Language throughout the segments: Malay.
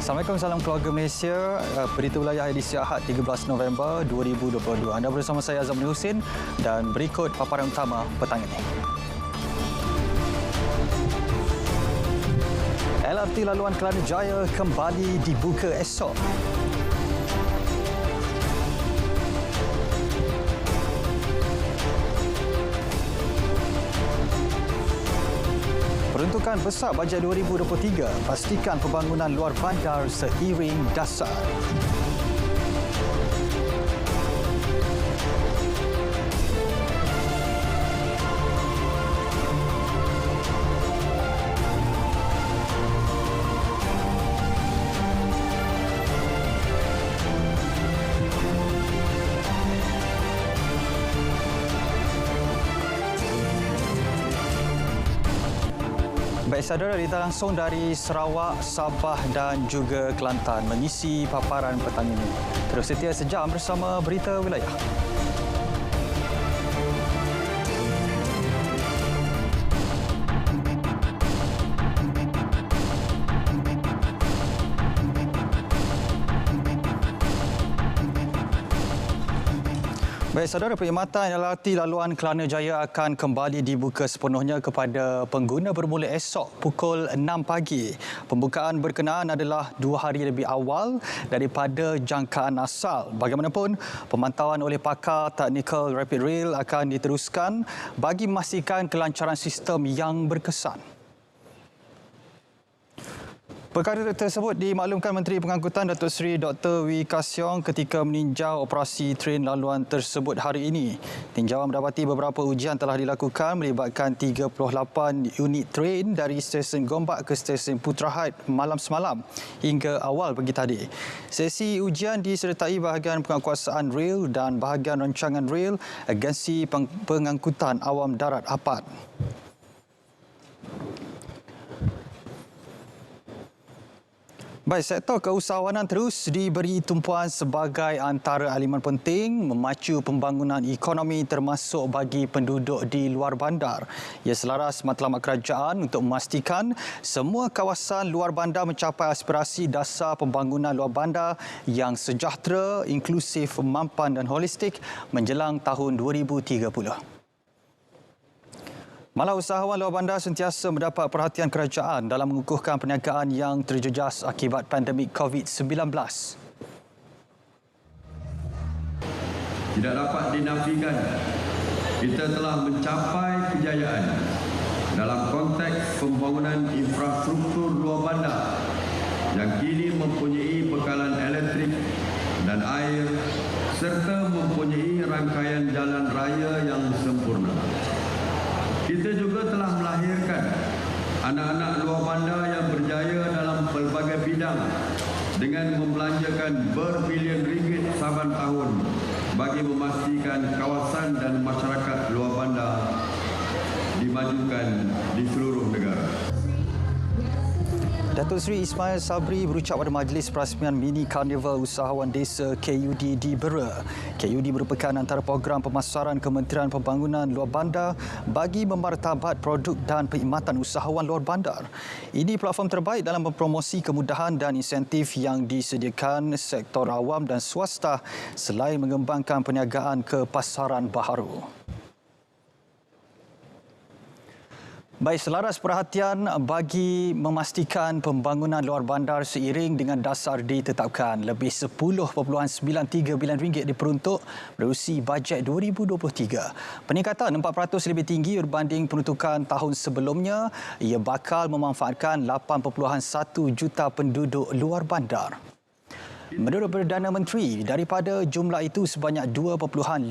Assalamualaikum, salam keluarga Malaysia. Berita wilayah edisi Ahad 13 November 2022. Anda bersama saya Azamni Husin dan berikut paparan utama petang ini. LRT laluan Kelana Jaya kembali dibuka esok. Peruntukan besar bajet 2023 pastikan pembangunan luar bandar seiring dasar. Baik saudara, kita langsung dari Sarawak, Sabah dan juga Kelantan mengisi paparan petang ini. Terus setia sejam bersama Berita Wilayah. Baik saudara, perkhidmatan LRT laluan Kelana Jaya akan kembali dibuka sepenuhnya kepada pengguna bermula esok pukul 6 pagi. Pembukaan berkenaan adalah 2 hari lebih awal daripada jangkaan asal. Bagaimanapun, pemantauan oleh pakar teknikal Rapid Rail akan diteruskan bagi memastikan kelancaran sistem yang berkesan. Perkara tersebut dimaklumkan Menteri Pengangkutan Datuk Seri Dr. Wee Ka Siong ketika meninjau operasi tren laluan tersebut hari ini. Tinjauan mendapati beberapa ujian telah dilakukan melibatkan 38 unit tren dari stesen Gombak ke stesen Putra Height malam semalam hingga awal pagi tadi. Sesi ujian disertai bahagian penguatkuasaan rel dan bahagian rancangan rel Agensi Pengangkutan Awam Darat APAD. Baik, sektor keusahawanan terus diberi tumpuan sebagai antara elemen penting memacu pembangunan ekonomi termasuk bagi penduduk di luar bandar. Ia selaras matlamat kerajaan untuk memastikan semua kawasan luar bandar mencapai aspirasi dasar pembangunan luar bandar yang sejahtera, inklusif, mampan dan holistik menjelang tahun 2030. Malah usahawan luar bandar sentiasa mendapat perhatian kerajaan dalam mengukuhkan perniagaan yang terjejas akibat pandemik COVID-19. Tidak dapat dinafikan, kita telah mencapai kejayaan dalam konteks pembangunan infrastruktur luar bandar yang kini mempunyai bekalan elektrik dan air serta mempunyai rangkaian jalan raya yang sempurna. Kita juga telah melahirkan anak-anak luar bandar yang berjaya dalam pelbagai bidang dengan membelanjakan berbilion ringgit saban tahun bagi memastikan kawasan dan masyarakat luar bandar dimajukan di seluruh negara. Datuk Seri Ismail Sabri berucap pada Majlis Perasmian Mini Karnival Usahawan Desa KUD di Bera. KUD merupakan antara program pemasaran Kementerian Pembangunan Luar Bandar bagi memartabat produk dan perkhidmatan usahawan luar bandar. Ini platform terbaik dalam mempromosi kemudahan dan insentif yang disediakan sektor awam dan swasta selain mengembangkan perniagaan ke pasaran baharu. Baik, selaras perhatian bagi memastikan pembangunan luar bandar seiring dengan dasar ditetapkan. Lebih 10.93 bilion ringgit diperuntuk menerusi bajet 2023. Peningkatan 4% lebih tinggi berbanding peruntukan tahun sebelumnya. Ia bakal memanfaatkan 8.1 juta penduduk luar bandar. Menurut Perdana Menteri, daripada jumlah itu sebanyak 2.55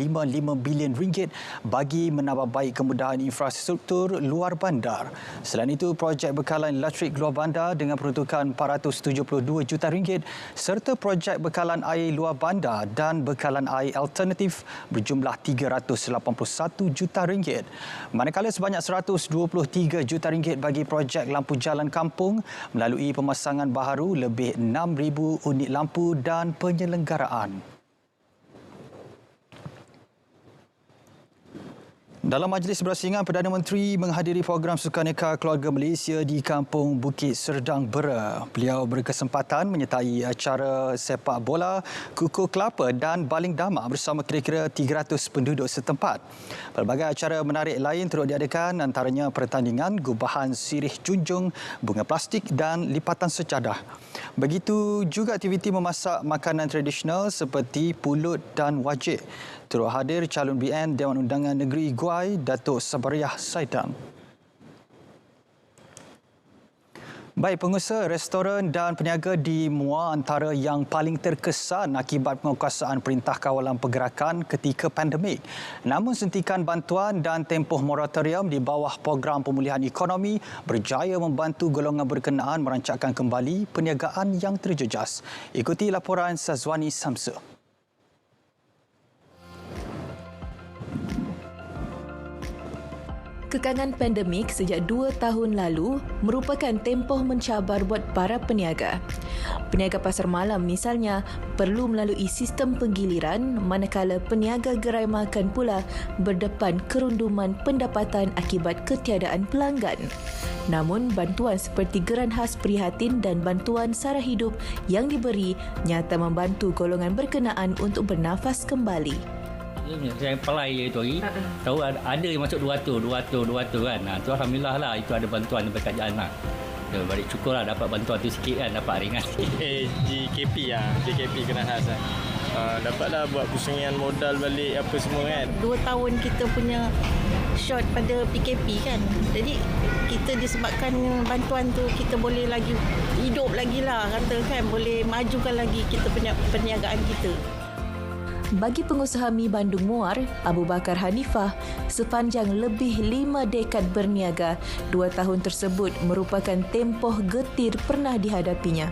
bilion ringgit bagi menambah baik kemudahan infrastruktur luar bandar. Selain itu, projek bekalan elektrik luar bandar dengan peruntukan 472 juta ringgit serta projek bekalan air luar bandar dan bekalan air alternatif berjumlah 381 juta ringgit. Manakala sebanyak 123 juta ringgit bagi projek lampu jalan kampung melalui pemasangan baharu lebih 6,000 unit lampu dan penyelenggaraan. Dalam majlis berasingan, Perdana Menteri menghadiri program Sukaneka Keluarga Malaysia di Kampung Bukit Serdang Bera. Beliau berkesempatan menyertai acara sepak bola, kukuh kelapa dan baling damak bersama kira-kira 300 penduduk setempat. Pelbagai acara menarik lain turut diadakan, antaranya pertandingan gubahan sirih junjung, bunga plastik dan lipatan sejadah. Begitu juga aktiviti memasak makanan tradisional seperti pulut dan wajik. Turut hadir calon BN Dewan Undangan Negeri Guai, Datuk Sabariah Saidan. Baik, pengusaha restoran dan peniaga di Muar antara yang paling terkesan akibat penguasaan Perintah Kawalan Pergerakan ketika pandemik. Namun sentikan bantuan dan tempoh moratorium di bawah program pemulihan ekonomi berjaya membantu golongan berkenaan merancangkan kembali perniagaan yang terjejas. Ikuti laporan Sazwani Samsu. Kekangan pandemik sejak 2 tahun lalu merupakan tempoh mencabar buat para peniaga. Peniaga pasar malam misalnya perlu melalui sistem penggiliran, manakala peniaga gerai makan pula berdepan kerunduman pendapatan akibat ketiadaan pelanggan. Namun, bantuan seperti geran khas prihatin dan bantuan sara hidup yang diberi nyata membantu golongan berkenaan untuk bernafas kembali. Saya apply itu hari, tahu ada yang masuk 200 kan. Tu alhamdulillah lah, itu ada bantuan daripada kerajaan lah. Balik syukur lah dapat bantuan tu sikit kan, dapat ringan sikit. JKP kena khas lah. Dapatlah buat pusingan modal balik apa semua kan. 2 tahun kita punya short pada PKP kan. Jadi kita disebabkan bantuan tu kita boleh lagi hidup lagi lah kata kan. Boleh majukan lagi kita punya perniagaan kita. Bagi pengusaha mi Bandung Muar, Abu Bakar Hanifah, sepanjang lebih 5 dekad berniaga, 2 tahun tersebut merupakan tempoh getir pernah dihadapinya.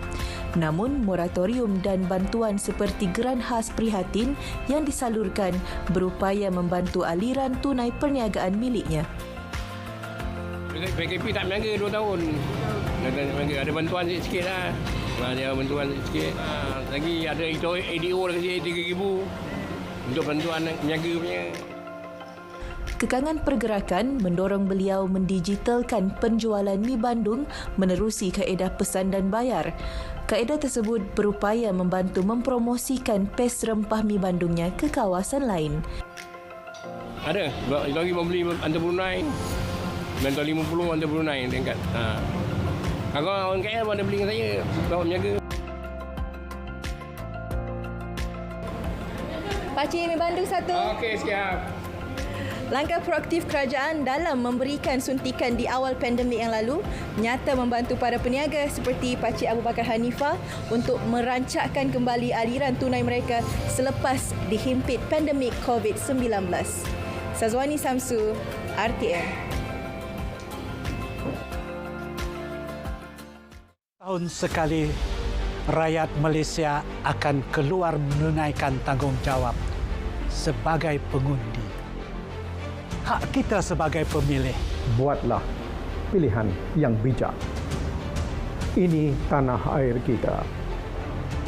Namun, moratorium dan bantuan seperti geran khas prihatin yang disalurkan berupaya membantu aliran tunai perniagaan miliknya. PKP tak berniaga 2 tahun. Ada bantuan sikit lah. Ada bantuan sikit. Lagi ada ADO dah kasi 3,000 untuk bantuan peniaga punya. Kekangan pergerakan mendorong beliau mendigitalkan penjualan mi Bandung menerusi kaedah pesan dan bayar. Kaedah tersebut berupaya membantu mempromosikan pes rempah mi Bandungnya ke kawasan lain. Ada. Lagi membeli hantar Brunei. Bantuan 50 hantar Brunei tingkat. Kalau orang KL pun ada beli dengan saya, bawa peniaga. Pakcik mi Bandung 1. Okey, siap. Langkah proaktif kerajaan dalam memberikan suntikan di awal pandemik yang lalu nyata membantu para peniaga seperti Pakcik Abu Bakar Hanifah untuk merancakkan kembali aliran tunai mereka selepas dihimpit pandemik COVID-19. Sazwani Samsu, RTM. Tahun sekali, rakyat Malaysia akan keluar menunaikan tanggungjawab sebagai pengundi. Hak kita sebagai pemilih. Buatlah pilihan yang bijak. Ini tanah air kita.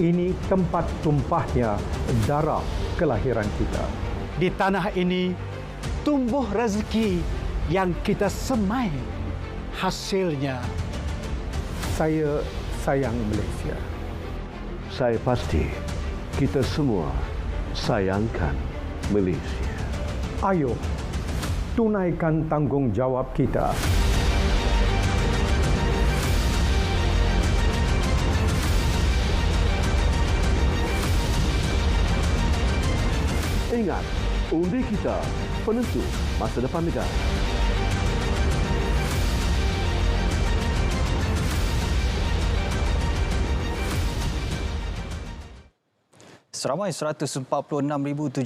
Ini tempat tumpahnya darah kelahiran kita. Di tanah ini tumbuh rezeki yang kita semai hasilnya. Saya sayang Malaysia. Saya pasti kita semua sayangkan Malaysia. Ayo, tunaikan tanggungjawab kita. Ingat, undi kita penentu masa depan negara. Seramai 146,737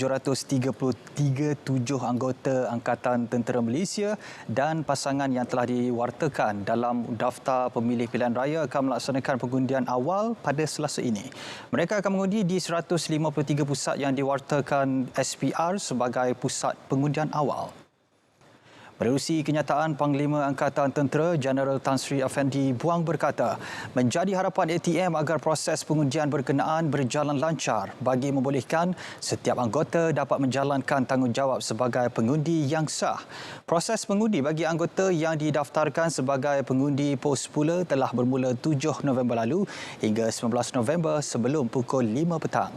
anggota Angkatan Tentera Malaysia dan pasangan yang telah diwartakan dalam daftar pemilih pilihan raya akan melaksanakan pengundian awal pada Selasa ini. Mereka akan mengundi di 153 pusat yang diwartakan SPR sebagai pusat pengundian awal. Menerusi kenyataan Panglima Angkatan Tentera Jeneral Tan Sri Afendi Buang berkata, menjadi harapan ATM agar proses pengundian berkenaan berjalan lancar bagi membolehkan setiap anggota dapat menjalankan tanggungjawab sebagai pengundi yang sah. Proses pengundi bagi anggota yang didaftarkan sebagai pengundi pos pula telah bermula 7 November lalu hingga 19 November sebelum pukul 5 petang.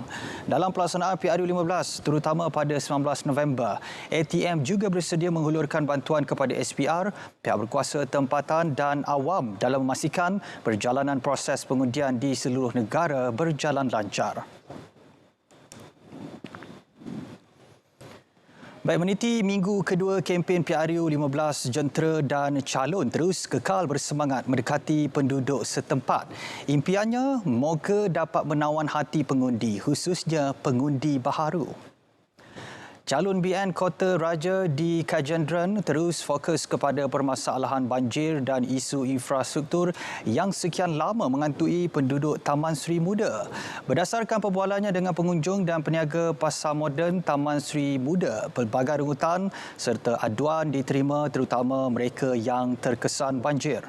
Dalam pelaksanaan PRU15 terutama pada 19 November, ATM juga bersedia menghulurkan bantuan kepada SPR, pihak berkuasa tempatan dan awam dalam memastikan perjalanan proses pengundian di seluruh negara berjalan lancar. Baik, meniti minggu kedua kempen PRU15, jentera dan calon terus kekal bersemangat mendekati penduduk setempat. Impiannya moga dapat menawan hati pengundi, khususnya pengundi baharu. Calon BN Kota Raja di Kajendran terus fokus kepada permasalahan banjir dan isu infrastruktur yang sekian lama menghantui penduduk Taman Sri Muda. Berdasarkan perbualannya dengan pengunjung dan peniaga pasar moden Taman Sri Muda, pelbagai rungutan serta aduan diterima terutama mereka yang terkesan banjir.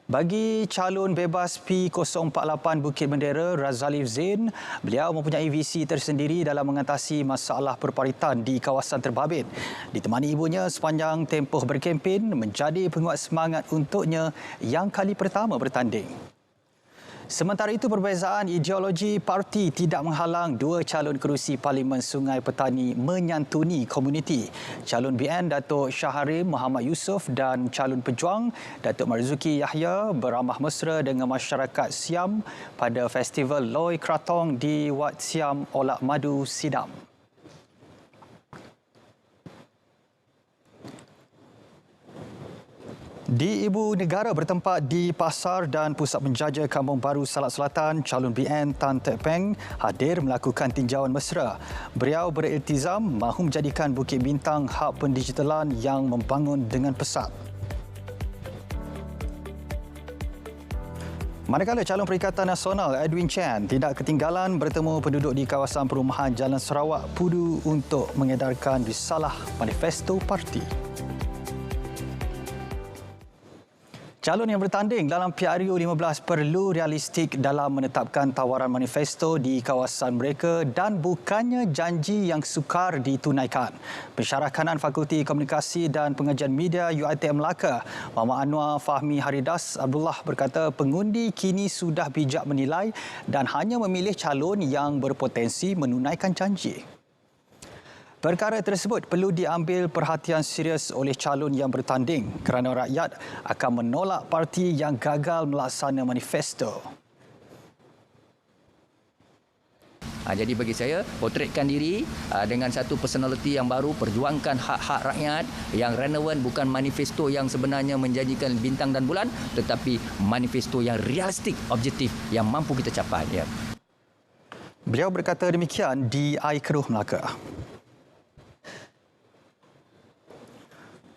Bagi calon bebas P048 Bukit Bendera, Razalif Zain, beliau mempunyai visi tersendiri dalam mengatasi masalah perparitan di kawasan terbabit. Ditemani ibunya sepanjang tempoh berkempen menjadi penguat semangat untuknya yang kali pertama bertanding. Sementara itu, perbezaan ideologi parti tidak menghalang dua calon kerusi Parlimen Sungai Petani menyantuni komuniti. Calon BN Datuk Syaharim Muhammad Yusof dan calon pejuang Datuk Marzuki Yahya beramah mesra dengan masyarakat Siam pada Festival Loi Kratong di Wat Siam Olak Madu Sidam. Di Ibu Negara bertempat di Pasar dan Pusat Penjaja Kampung Baru Salak Selatan, calon BN Tan Teck Peng hadir melakukan tinjauan mesra. Beliau beriltizam mahu menjadikan Bukit Bintang hub pendigitalan yang membangun dengan pesat. Manakala calon Perikatan Nasional Edwin Chan tidak ketinggalan bertemu penduduk di kawasan perumahan Jalan Sarawak Pudu untuk mengedarkan risalah manifesto parti. Calon yang bertanding dalam PRU15 perlu realistik dalam menetapkan tawaran manifesto di kawasan mereka dan bukannya janji yang sukar ditunaikan. Pensyarah kanan Fakulti Komunikasi dan Pengajian Media UiTM Melaka, Muhammad Anwar Fahmi Haridas Abdullah berkata pengundi kini sudah bijak menilai dan hanya memilih calon yang berpotensi menunaikan janji. Perkara tersebut perlu diambil perhatian serius oleh calon yang bertanding kerana rakyat akan menolak parti yang gagal melaksana manifesto. Jadi bagi saya, potretkan diri dengan satu personaliti yang baru, perjuangkan hak-hak rakyat yang relevan, bukan manifesto yang sebenarnya menjanjikan bintang dan bulan, tetapi manifesto yang realistik, objektif, yang mampu kita capai. Ya. Beliau berkata demikian di Air Keruh Melaka.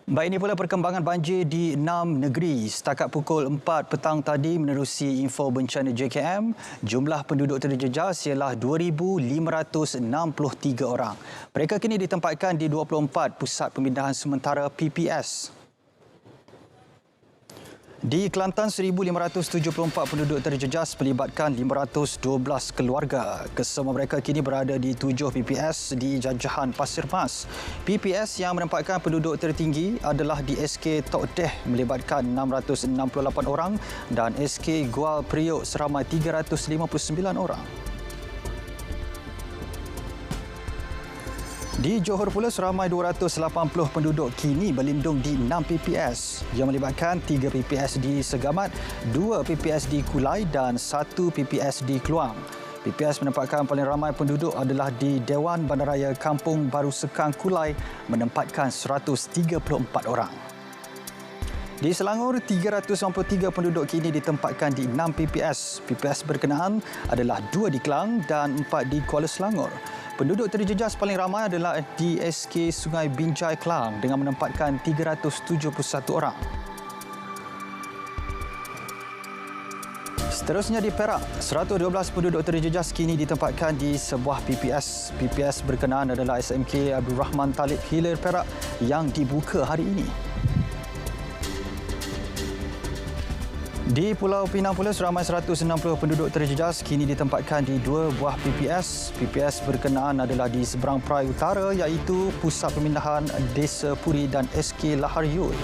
Baik, ini pula perkembangan banjir di 6 negeri. Setakat pukul 4 petang tadi menerusi info bencana JKM, jumlah penduduk terjejas ialah 2,563 orang. Mereka kini ditempatkan di 24 pusat pemindahan sementara PPS. Di Kelantan, 1,574 penduduk terjejas melibatkan 512 keluarga. Kesemua mereka kini berada di 7 PPS di jajahan Pasir Mas. PPS yang menempatkan penduduk tertinggi adalah di SK Tok Deh melibatkan 668 orang dan SK Gual Priok seramai 359 orang. Di Johor pula, seramai 280 penduduk kini berlindung di 6 PPS yang melibatkan 3 PPS di Segamat, 2 PPS di Kulai dan 1 PPS di Kluang. PPS menempatkan paling ramai penduduk adalah di Dewan Bandaraya Kampung Baru Sekang Kulai menempatkan 134 orang. Di Selangor, 393 penduduk kini ditempatkan di 6 PPS. PPS berkenaan adalah 2 di Kelang dan 4 di Kuala Selangor. Penduduk terjejas paling ramai adalah di SK Sungai Binjai Kelang dengan menempatkan 371 orang. Seterusnya di Perak, 112 penduduk terjejas kini ditempatkan di sebuah PPS. PPS berkenaan adalah SMK Abdul Rahman Talib Hilir Perak yang dibuka hari ini. Di Pulau Pinang pula, seramai 160 penduduk terjejas kini ditempatkan di dua buah PPS. PPS berkenaan adalah di seberang Perai Utara iaitu Pusat Pemindahan Desa Puri dan SK Lahar Yud.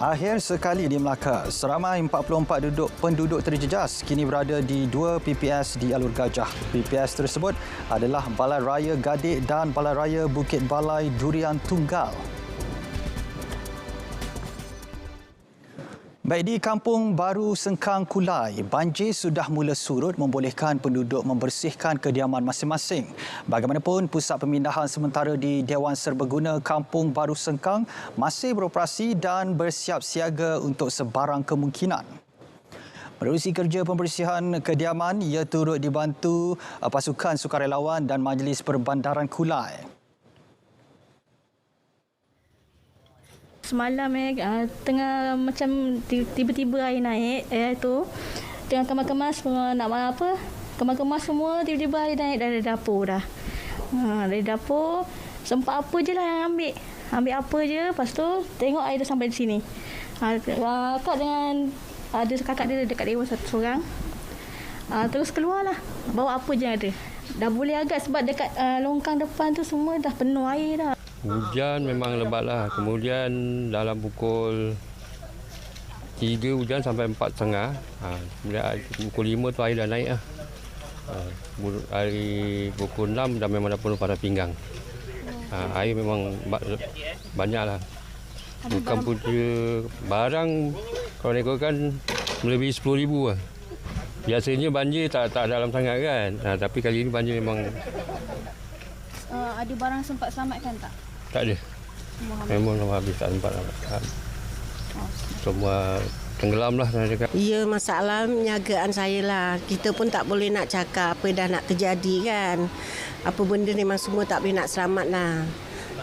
Akhir sekali di Melaka, seramai 44 penduduk terjejas kini berada di dua PPS di Alur Gajah. PPS tersebut adalah Balai Raya Gadik dan Balai Raya Bukit Balai Durian Tunggal. Baik, di Kampung Baru Sengkang Kulai, banjir sudah mula surut membolehkan penduduk membersihkan kediaman masing-masing. Bagaimanapun, pusat pemindahan sementara di Dewan Serbaguna Kampung Baru Sengkang masih beroperasi dan bersiap siaga untuk sebarang kemungkinan. Menerusi kerja pembersihan kediaman, ia turut dibantu pasukan sukarelawan dan Majlis Perbandaran Kulai. Semalam tengah macam tiba-tiba air naik, air tu tengah kemas-kemas nak apa, kemas-kemas semua tiba-tiba air naik dari dapur dah. Dari dapur sempat apa je lah yang ambil apa je, lepas tu tengok air dah sampai di sini. Kakak dengan ada kakak dia dekat dewan satu seorang, terus keluarlah bawa apa je yang ada. Dah boleh agak sebab dekat longkang depan tu semua dah penuh air dah. Hujan memang lebat lah. Kemudian dalam pukul 3 hujan sampai 4.30. Kemudian pukul 5 tu air dah naik lah. Hari pukul 6 dah memang dah penuh pada pinggang. Air memang banyak lah. Bukan punca barang kalau ikutkan melebihi 10,000 lah. Biasanya banjir tak dalam sangat kan. Tapi kali ini banjir memang. Ada barang sempat selamatkan tak? Tak ada. Memang habis tak sempat. Semua tenggelam lah. Ya, masalah penyagaan saya lah. Kita pun tak boleh nak cakap apa dah nak terjadi kan. Apa benda memang semua tak boleh nak selamat lah.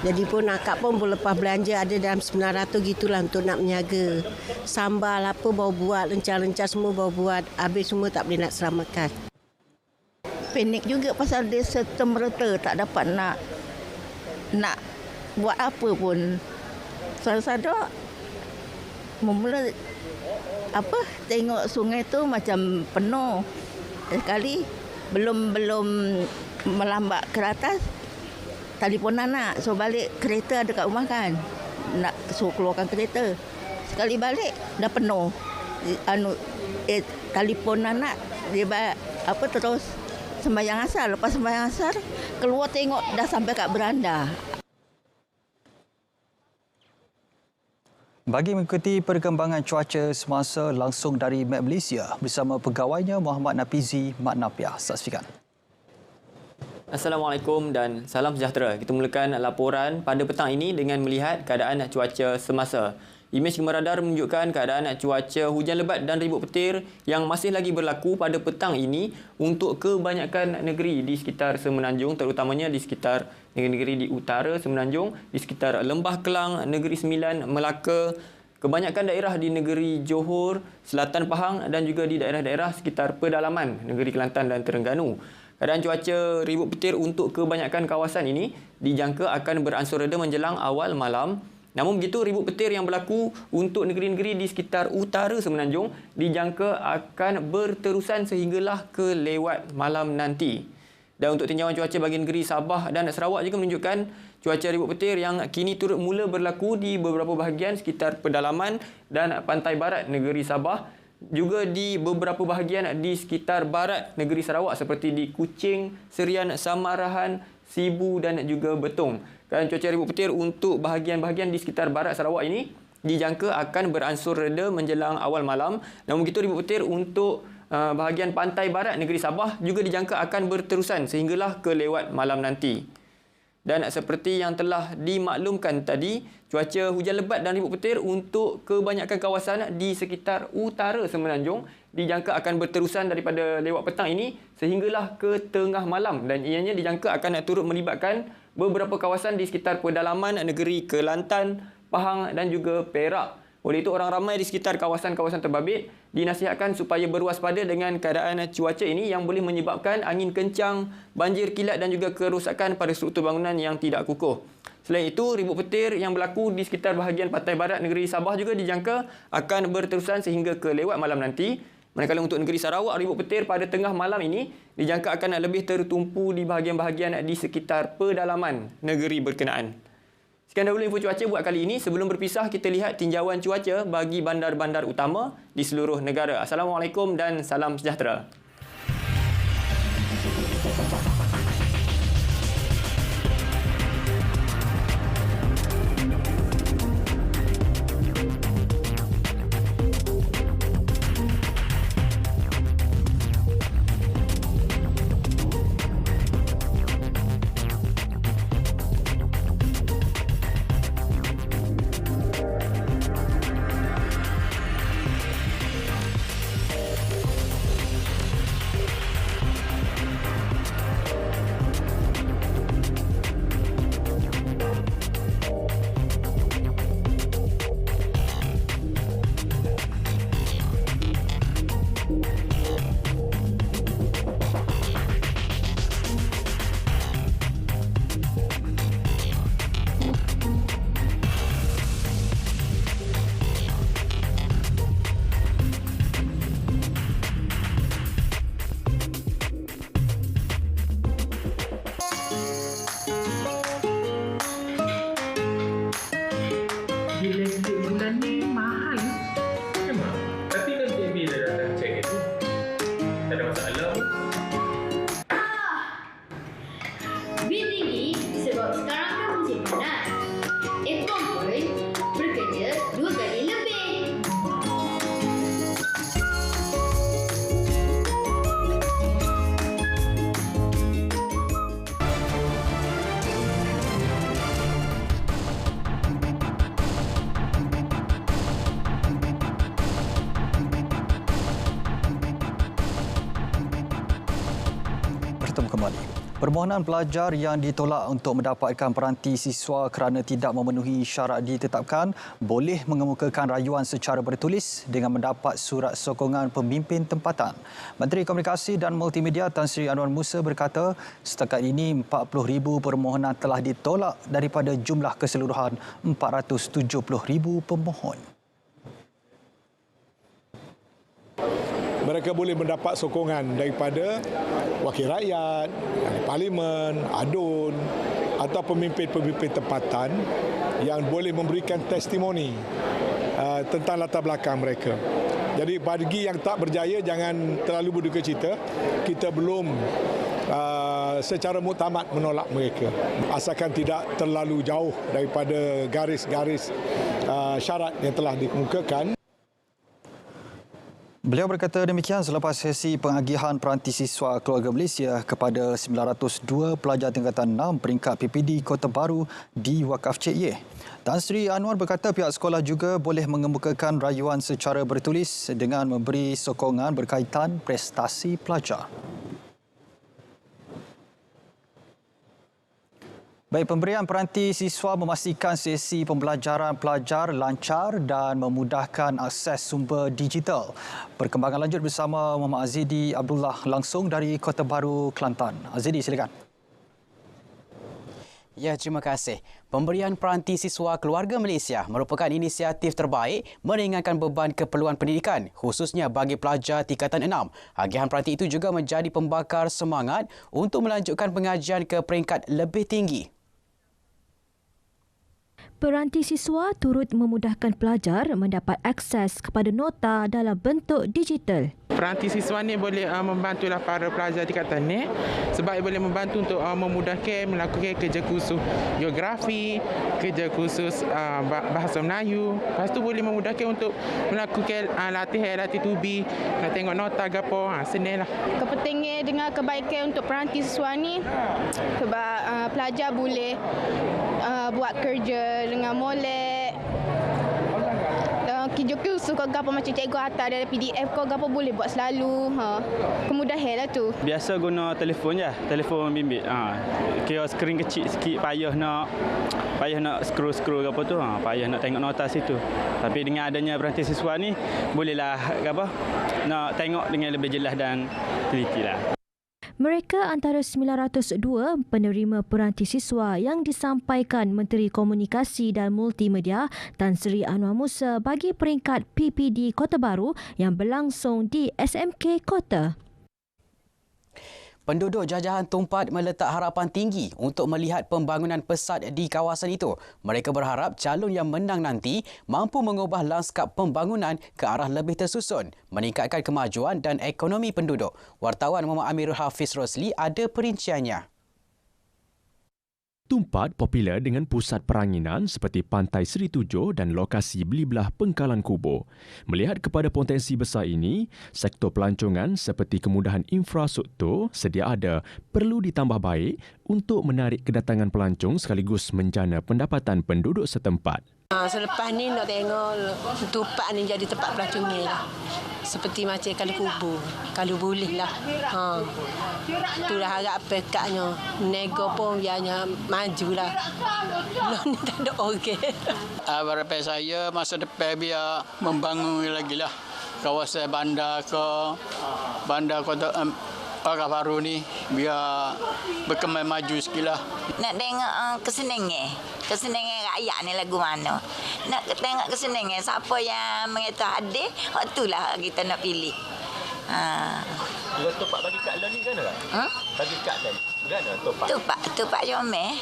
Jadi pun akak pun lepas belanja ada dalam 900 gitulah untuk nak menjaga. Sambal apa baru buat, lencah-lencah semua baru buat. Habis semua tak boleh nak selamatkan. Panik juga pasal dia serta-merta tak dapat nak buat apa pun. Sada-sada mula tengok sungai tu macam penuh. Sekali belum melambat ke atas, telefon anak so balik kereta dekat rumah kan. Nak suruh keluarkan kereta. Sekali balik dah penuh. Telefon anak dia terus sembahyang asar. Lepas sembahyang asar keluar tengok dah sampai kat beranda. Bagi mengikuti perkembangan cuaca semasa langsung dari Met Malaysia bersama pegawainya Muhammad Nafizi Mat Napiah. Saksikan. Assalamualaikum dan salam sejahtera. Kita mulakan laporan pada petang ini dengan melihat keadaan cuaca semasa. Imej gambar radar menunjukkan keadaan cuaca hujan lebat dan ribut petir yang masih lagi berlaku pada petang ini untuk kebanyakan negeri di sekitar Semenanjung, terutamanya di sekitar negeri-negeri di utara Semenanjung, di sekitar Lembah Kelang, Negeri Sembilan, Melaka, kebanyakan daerah di negeri Johor, Selatan Pahang dan juga di daerah-daerah sekitar pedalaman negeri Kelantan dan Terengganu. Keadaan cuaca ribut petir untuk kebanyakan kawasan ini dijangka akan beransur reda menjelang awal malam. Namun begitu, ribut petir yang berlaku untuk negeri-negeri di sekitar utara Semenanjung dijangka akan berterusan sehinggalah ke lewat malam nanti. Dan untuk tinjauan cuaca bagi negeri Sabah dan Sarawak juga menunjukkan cuaca ribut petir yang kini turut mula berlaku di beberapa bahagian sekitar pedalaman dan pantai barat negeri Sabah, juga di beberapa bahagian di sekitar barat negeri Sarawak seperti di Kuching, Serian, Samarahan, Sibu dan juga Betong. Dan cuaca ribut petir untuk bahagian-bahagian di sekitar barat Sarawak ini dijangka akan beransur reda menjelang awal malam. Namun begitu, ribut petir untuk bahagian pantai barat negeri Sabah juga dijangka akan berterusan sehinggalah ke lewat malam nanti. Dan seperti yang telah dimaklumkan tadi, cuaca hujan lebat dan ribut petir untuk kebanyakan kawasan di sekitar utara Semenanjung dijangka akan berterusan daripada lewat petang ini sehinggalah ke tengah malam, dan ianya dijangka akan turut melibatkan beberapa kawasan di sekitar pedalaman negeri Kelantan, Pahang dan juga Perak. Oleh itu, orang ramai di sekitar kawasan-kawasan terbabit dinasihatkan supaya berwaspada dengan keadaan cuaca ini yang boleh menyebabkan angin kencang, banjir, kilat dan juga kerosakan pada struktur bangunan yang tidak kukuh. Selain itu, ribut petir yang berlaku di sekitar bahagian pantai barat negeri Sabah juga dijangka akan berterusan sehingga ke lewat malam nanti. Manakala untuk negeri Sarawak, ribut petir pada tengah malam ini dijangka akan lebih tertumpu di bahagian-bahagian di sekitar pedalaman negeri berkenaan. Sekian dahulu info cuaca buat kali ini. Sebelum berpisah, kita lihat tinjauan cuaca bagi bandar-bandar utama di seluruh negara. Assalamualaikum dan salam sejahtera. Permohonan pelajar yang ditolak untuk mendapatkan peranti siswa kerana tidak memenuhi syarat ditetapkan boleh mengemukakan rayuan secara bertulis dengan mendapat surat sokongan pemimpin tempatan. Menteri Komunikasi dan Multimedia Tan Sri Anwar Musa berkata setakat ini 40,000 permohonan telah ditolak daripada jumlah keseluruhan 470,000 pemohon. Mereka boleh mendapat sokongan daripada wakil rakyat, parlimen, ADUN atau pemimpin-pemimpin tempatan yang boleh memberikan testimoni tentang latar belakang mereka. Jadi bagi yang tak berjaya jangan terlalu berduka cita. Kita belum secara muktamad menolak mereka. Asalkan tidak terlalu jauh daripada garis-garis syarat yang telah dikemukakan. Beliau berkata demikian selepas sesi pengagihan peranti siswa keluarga Malaysia kepada 902 pelajar tingkatan 6 peringkat PPD Kota Baru di Wakaf Cik Ye. Tan Sri Anwar berkata pihak sekolah juga boleh mengemukakan rayuan secara bertulis dengan memberi sokongan berkaitan prestasi pelajar. Baik, pemberian peranti siswa memastikan sesi pembelajaran pelajar lancar dan memudahkan akses sumber digital. Perkembangan lanjut bersama Muhammad Azidi Abdullah langsung dari Kota Baru, Kelantan. Azidi, silakan. Ya, terima kasih. Pemberian peranti siswa keluarga Malaysia merupakan inisiatif terbaik meringankan beban keperluan pendidikan, khususnya bagi pelajar tingkatan 6. Agihan peranti itu juga menjadi pembakar semangat untuk melanjutkan pengajian ke peringkat lebih tinggi. Peranti siswa turut memudahkan pelajar mendapat akses kepada nota dalam bentuk digital. Peranti siswa ni boleh membantulah para pelajar tingkatan ni sebab boleh membantu untuk memudahkan melakukan kerja khusus geografi, kerja khusus bahasa Melayu. Lepas tu boleh memudahkan untuk melakukan latihan tubi, nak tengok nota ke apa, senang lah. Kepentingan dengan kebaikan untuk peranti siswa ni sebab pelajar boleh buat kerja dengan molek. kerja kursus kau gapo macam cikgu hantar ada PDF kau gapo boleh buat selalu. Kemudahan lah tu. Biasa guna telefon je, telefon bimbit. Kira skrin kecil sikit, payah nak scroll apa tu, payah nak tengok nota situ. Tapi dengan adanya peranti siswa ni bolehlah nak tengok dengan lebih jelas dan teliti lah. Mereka antara 902 penerima peranti siswa yang disampaikan Menteri Komunikasi dan Multimedia Tan Sri Anwar Musa bagi peringkat PPD Kota Baru yang berlangsung di SMK Kota. Penduduk jajahan Tumpat meletak harapan tinggi untuk melihat pembangunan pesat di kawasan itu. Mereka berharap calon yang menang nanti mampu mengubah lanskap pembangunan ke arah lebih tersusun, meningkatkan kemajuan dan ekonomi penduduk. Wartawan Muhammad Amirul Hafiz Rosli ada perinciannya. Tumpat popular dengan pusat peranginan seperti Pantai Seri Tujuh dan lokasi beli-belah Pengkalan Kubur. Melihat kepada potensi besar ini, sektor pelancongan seperti kemudahan infrastruktur sedia ada perlu ditambah baik untuk menarik kedatangan pelancong sekaligus menjana pendapatan penduduk setempat. Selepas ni nak tengok Tumpat ni jadi tempat pelancongnya lah. Seperti macam Kalau Kubur. Kalau boleh lah. Itulah harap pekatnya. Nego pun biarnya majulah. Belum ni tak ada orang. Harapan saya masa depan biar membangun lagi lah. Kawasan bandar Kota Arah Baru ni biar berkembang maju sikit lah. Nak tengok kesenangan rakyat ni lagu mana. Nak tengok kesenangan siapa yang mengata hadir, itulah kita nak pilih. Kalau Tumpat bagi Kak Lon ni kan tak? Bagi Kak Lon, kan Tumpat Comel.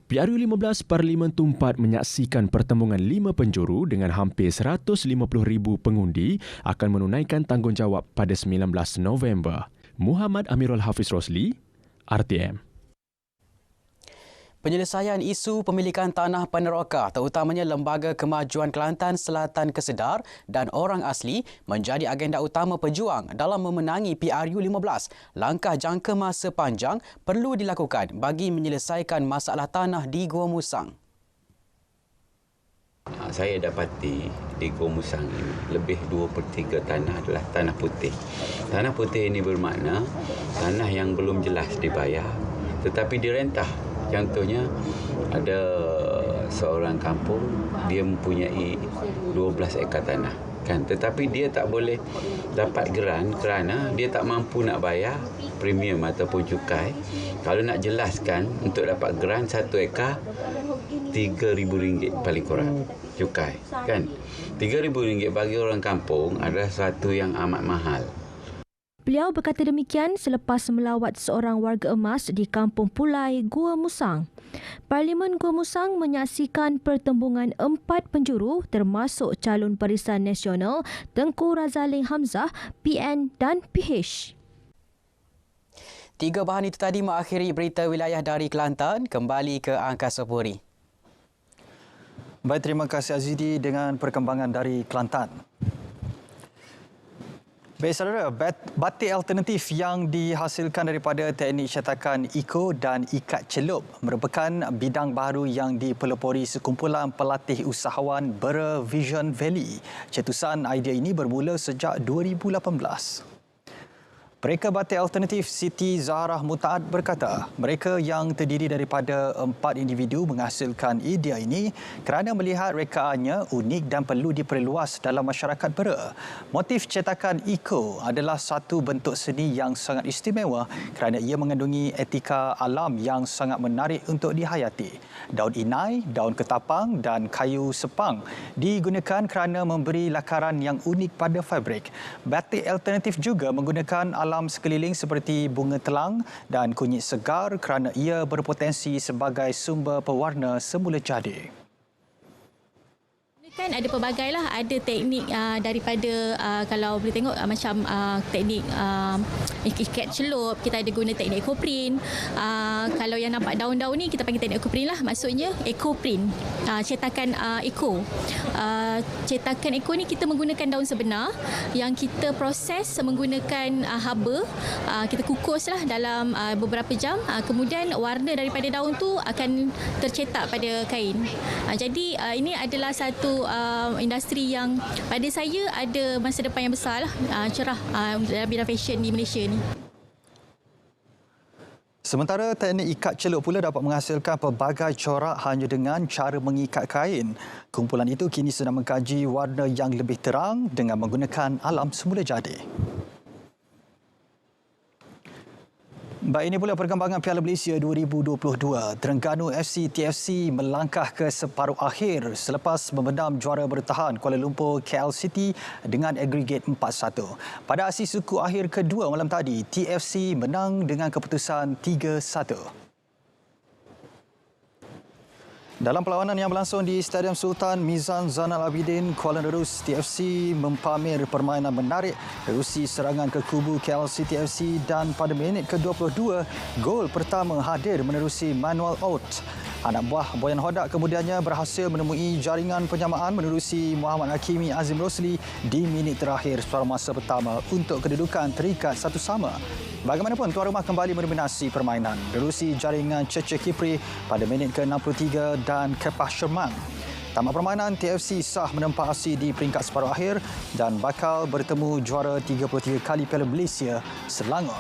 PRU15 Parlimen Tumpat menyaksikan pertembungan 5 penjuru dengan hampir 150,000 pengundi akan menunaikan tanggungjawab pada 19 November. Muhammad Amirul Hafiz Rosli, RTM. Penyelesaian isu pemilikan tanah peneroka terutamanya Lembaga Kemajuan Kelantan Selatan Kesedar dan orang asli menjadi agenda utama pejuang dalam memenangi PRU15. Langkah jangka masa panjang perlu dilakukan bagi menyelesaikan masalah tanah di Gua Musang. Saya dapati di Gua Musang ini lebih 2/3 tanah adalah tanah putih. Tanah putih ini bermakna tanah yang belum jelas dibayar tetapi direntah. Contohnya ada seorang kampung dia mempunyai 12 ekar tanah kan, tetapi dia tak boleh dapat geran kerana dia tak mampu nak bayar premium ataupun cukai. Kalau nak jelaskan untuk dapat geran 1 ekar RM3,000 paling kurang cukai kan. RM3,000 bagi orang kampung adalah sesuatu yang amat mahal. Beliau berkata demikian selepas melawat seorang warga emas di Kampung Pulai, Gua Musang. Parlimen Gua Musang menyaksikan pertembungan 4 penjuru termasuk calon Barisan Nasional Tengku Razalin Hamzah, PN dan PH. 3 bahan itu tadi mengakhiri berita wilayah dari Kelantan. Kembali ke Angkasa Puri. Baik, terima kasih Azidi dengan perkembangan dari Kelantan. Baik saudara, batik alternatif yang dihasilkan daripada teknik cetakan Eco dan ikat celup merupakan bidang baru yang dipelopori sekumpulan pelatih usahawan Bera Vision Valley. Cetusan idea ini bermula sejak 2018. Mereka batik alternatif Siti Zahrah Mutaad berkata, mereka yang terdiri daripada 4 individu menghasilkan idea ini kerana melihat rekaannya unik dan perlu diperluas dalam masyarakat Bera. Motif cetakan Eco adalah satu bentuk seni yang sangat istimewa kerana ia mengandungi etika alam yang sangat menarik untuk dihayati. Daun inai, daun ketapang dan kayu sepang digunakan kerana memberi lakaran yang unik pada fabrik. Batik alternatif juga menggunakan alam sekeliling seperti bunga telang dan kunyit segar kerana ia berpotensi sebagai sumber pewarna semula jadi. Kan ada pelbagai lah, ada teknik daripada kalau boleh tengok macam teknik ikat celup, kita ada guna teknik ecoprint. Kalau yang nampak daun-daun ni kita panggil teknik ecoprint lah, maksudnya ecoprint, cetakan eco. Cetakan eco ni kita menggunakan daun sebenar yang kita proses menggunakan haba, kita kukus lah dalam beberapa jam, kemudian warna daripada daun tu akan tercetak pada kain. Jadi ini adalah satu industri yang pada saya ada masa depan yang besar lah, cerah dalam bidang fashion di Malaysia ni. Sementara teknik ikat celup pula dapat menghasilkan pelbagai corak hanya dengan cara mengikat kain. Kumpulan itu kini sedang mengkaji warna yang lebih terang dengan menggunakan alam semula jadi. Baik, ini pula perkembangan Piala Malaysia 2022. Terengganu FC TFC melangkah ke separuh akhir selepas memendam juara bertahan Kuala Lumpur KL City dengan agregat 4-1. Pada aksi suku akhir kedua malam tadi, TFC menang dengan keputusan 3-1. Dalam perlawanan yang berlangsung di Stadium Sultan Mizan Zainal Abidin, Kuala Nerus, TFC mempamer permainan menarik menerusi serangan ke kubu KL City FC dan pada minit ke-22, gol pertama hadir menerusi Manuel Ott. Anak buah Boyan Hodak kemudiannya berhasil menemui jaringan penyamaan menerusi Muhammad Hakimi Azim Rosli di minit terakhir separuh masa pertama untuk kedudukan terikat 1-1. Bagaimanapun, tuan rumah kembali mendominasi permainan menerusi jaringan Cece Kipri pada minit ke-63 dan Kepah Sherman. Tamat permainan, TFC sah menempati di peringkat separuh akhir dan bakal bertemu juara 33 kali Piala Malaysia, Selangor.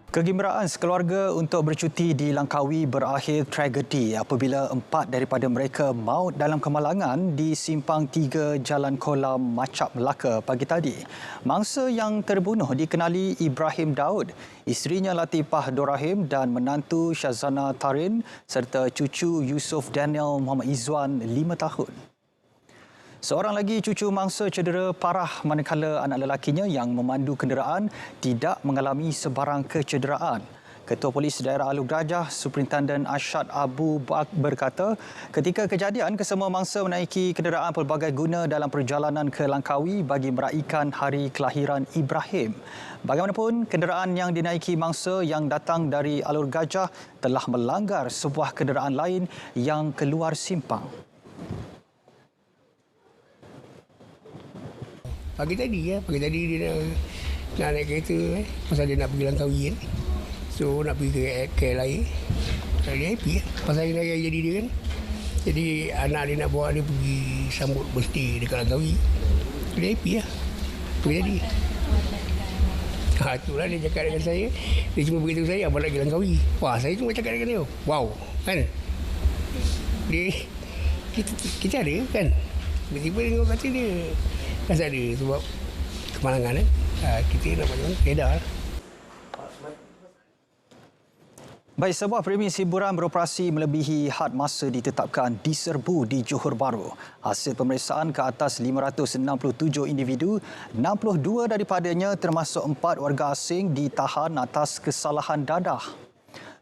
Kegembiraan sekeluarga untuk bercuti di Langkawi berakhir tragedi apabila 4 daripada mereka maut dalam kemalangan di Simpang 3 Jalan Kolam Macap Melaka pagi tadi. Mangsa yang terbunuh dikenali Ibrahim Daud, isterinya Latifah Dorahim dan menantu Syazana Tarin serta cucu Yusof Daniel Muhammad Izzuan 5 tahun. Seorang lagi cucu mangsa cedera parah manakala anak lelakinya yang memandu kenderaan tidak mengalami sebarang kecederaan. Ketua Polis Daerah Alur Darjah, Superintenden Ashad Abu Bak berkata, ketika kejadian, kesemua mangsa menaiki kenderaan pelbagai guna dalam perjalanan ke Langkawi bagi meraikan hari kelahiran Ibrahim. Bagaimanapun, kenderaan yang dinaiki mangsa yang datang dari Alur Gajah telah melanggar sebuah kenderaan lain yang keluar simpang. Pagi tadi dia nak naik kereta pasal dia nak pergi Langkawi kan. So nak pergi ke KL lain. Dia happy pasal hari raya jadi dia kan. Jadi anak dia nak bawa dia pergi sambut birthday dekat Langkawi. Dia happy lah. Pergi jadi. Itulah dia cakap dengan saya. Dia cuma beritahu saya abang nak pergi Langkawi. Wah, saya cuma cakap dengan dia. Wow, kan. Kita ada kan. Tiba-tiba dia kata dia rasa ada sebab kemalangan kita nak macam kedah. Baik, sebuah premis hiburan beroperasi melebihi had masa ditetapkan diserbu di Johor Bahru. Hasil pemeriksaan ke atas 567 individu, 62 daripadanya termasuk 4 warga asing ditahan atas kesalahan dadah.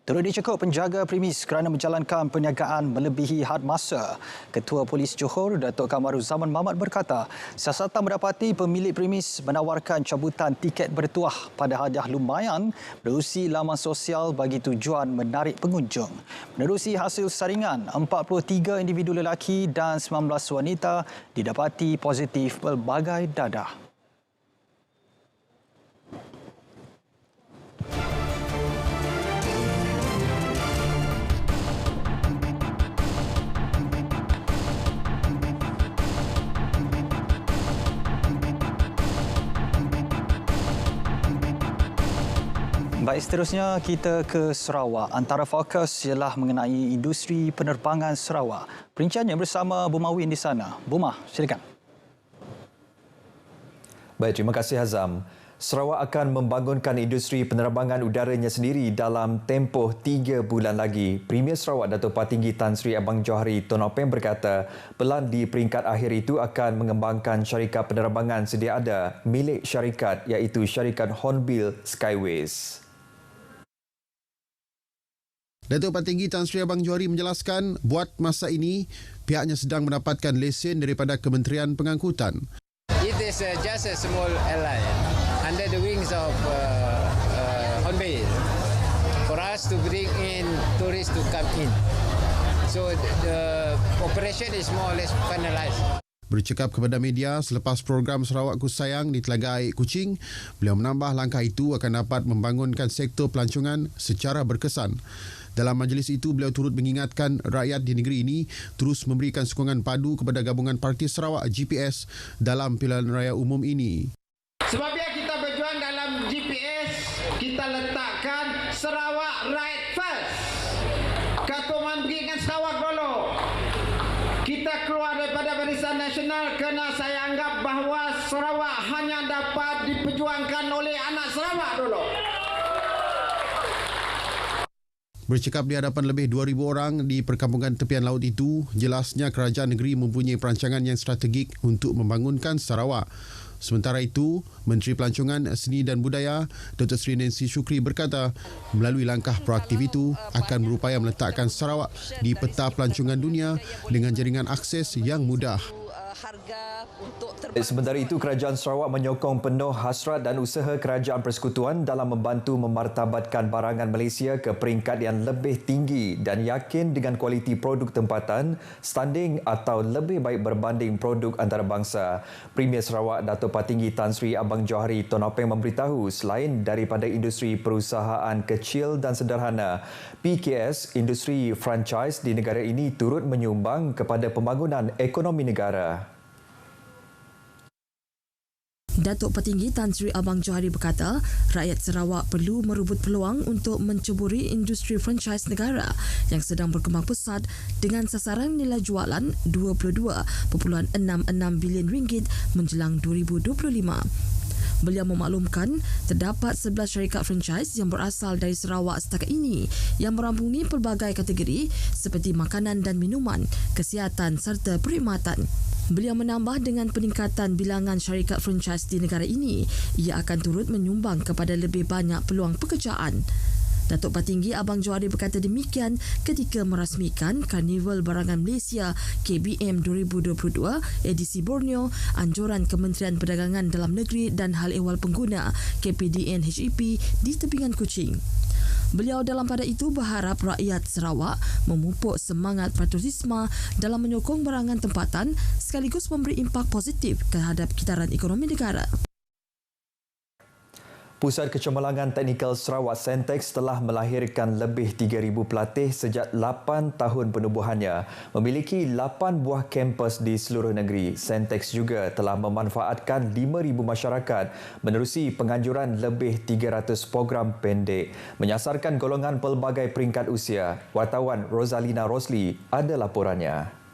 Turut dicekup penjaga premis kerana menjalankan perniagaan melebihi had masa. Ketua Polis Johor, Datuk Kamaru Zaman Mamat berkata, siasatan mendapati pemilik premis menawarkan cabutan tiket bertuah pada hadiah lumayan menerusi laman sosial bagi tujuan menarik pengunjung. Menerusi hasil saringan, 43 individu lelaki dan 19 wanita didapati positif pelbagai dadah. Baik, seterusnya kita ke Sarawak. Antara fokus ialah mengenai industri penerbangan Sarawak. Perinciannya bersama Buma Win di sana. Buma, silakan. Baik, terima kasih Hazam. Sarawak akan membangunkan industri penerbangan udaranya sendiri dalam tempoh 3 bulan lagi. Premier Sarawak Datuk Patinggi Tan Sri Abang Johari Tun Openg berkata, pelan di peringkat akhir itu akan mengembangkan syarikat penerbangan sedia ada milik syarikat iaitu syarikat Hornbill Skyways. Datuk Patinggi Tan Sri Abang Johari menjelaskan buat masa ini pihaknya sedang mendapatkan lesen daripada Kementerian Pengangkutan. It is just a small airline under the wings of Hornbill for us to bring in tourists to come in. So the operation is more or less finalized. Bercakap kepada media selepas program Sarawak Ku Sayang di Telaga Air Kuching, beliau menambah langkah itu akan dapat membangunkan sektor pelancongan secara berkesan. Dalam majlis itu, beliau turut mengingatkan rakyat di negeri ini terus memberikan sokongan padu kepada gabungan Parti Sarawak GPS dalam pilihan raya umum ini. Sebabnya kita berjuang dalam GPS, kita letakkan Sarawak right first. Katuman pergi dengan Sarawak dulu. Kita keluar daripada Barisan Nasional kerana saya anggap bahawa Sarawak hanya dapat diperjuangkan oleh anak Sarawak dulu. Bercakap di hadapan lebih 2,000 orang di perkampungan tepian laut itu, jelasnya kerajaan negeri mempunyai perancangan yang strategik untuk membangunkan Sarawak. Sementara itu, Menteri Pelancongan, Seni dan Budaya, Dr. Sri Nancy Shukri berkata, melalui langkah proaktif itu akan berupaya meletakkan Sarawak di peta pelancongan dunia dengan jaringan akses yang mudah. Sementara itu, Kerajaan Sarawak menyokong penuh hasrat dan usaha Kerajaan Persekutuan dalam membantu memartabatkan barangan Malaysia ke peringkat yang lebih tinggi dan yakin dengan kualiti produk tempatan, standing atau lebih baik berbanding produk antarabangsa. Premier Sarawak Dato' Patinggi Tan Sri Abang Johari Tun Openg memberitahu selain daripada industri perusahaan kecil dan sederhana, PKS, industri franchise di negara ini turut menyumbang kepada pembangunan ekonomi negara. Datuk Petinggi Tan Sri Abang Johari berkata, rakyat Sarawak perlu merebut peluang untuk menceburi industri franchise negara yang sedang berkembang pesat dengan sasaran nilai jualan RM22.66 bilion menjelang 2025. Beliau memaklumkan terdapat 11 syarikat franchise yang berasal dari Sarawak setakat ini yang merampungi pelbagai kategori seperti makanan dan minuman, kesihatan serta perkhidmatan. Beliau menambah dengan peningkatan bilangan syarikat franchise di negara ini, ia akan turut menyumbang kepada lebih banyak peluang pekerjaan. Datuk Patinggi Abang Johari berkata demikian ketika merasmikan Karnival Barangan Malaysia KBM 2022 edisi Borneo, anjuran Kementerian Perdagangan Dalam Negeri dan Hal Ehwal Pengguna KPDN HEP di tebingan Kuching. Beliau dalam pada itu berharap rakyat Sarawak memupuk semangat patriotisme dalam menyokong barangan tempatan sekaligus memberi impak positif terhadap kitaran ekonomi negara. Pusat Kecemerlangan Teknikal Sarawak Sentex telah melahirkan lebih 3,000 pelatih sejak 8 tahun penubuhannya. Memiliki 8 buah kampus di seluruh negeri. Sentex juga telah memanfaatkan 5,000 masyarakat menerusi penganjuran lebih 300 program pendek. Menyasarkan golongan pelbagai peringkat usia. Wartawan Rosalina Rosli ada laporannya.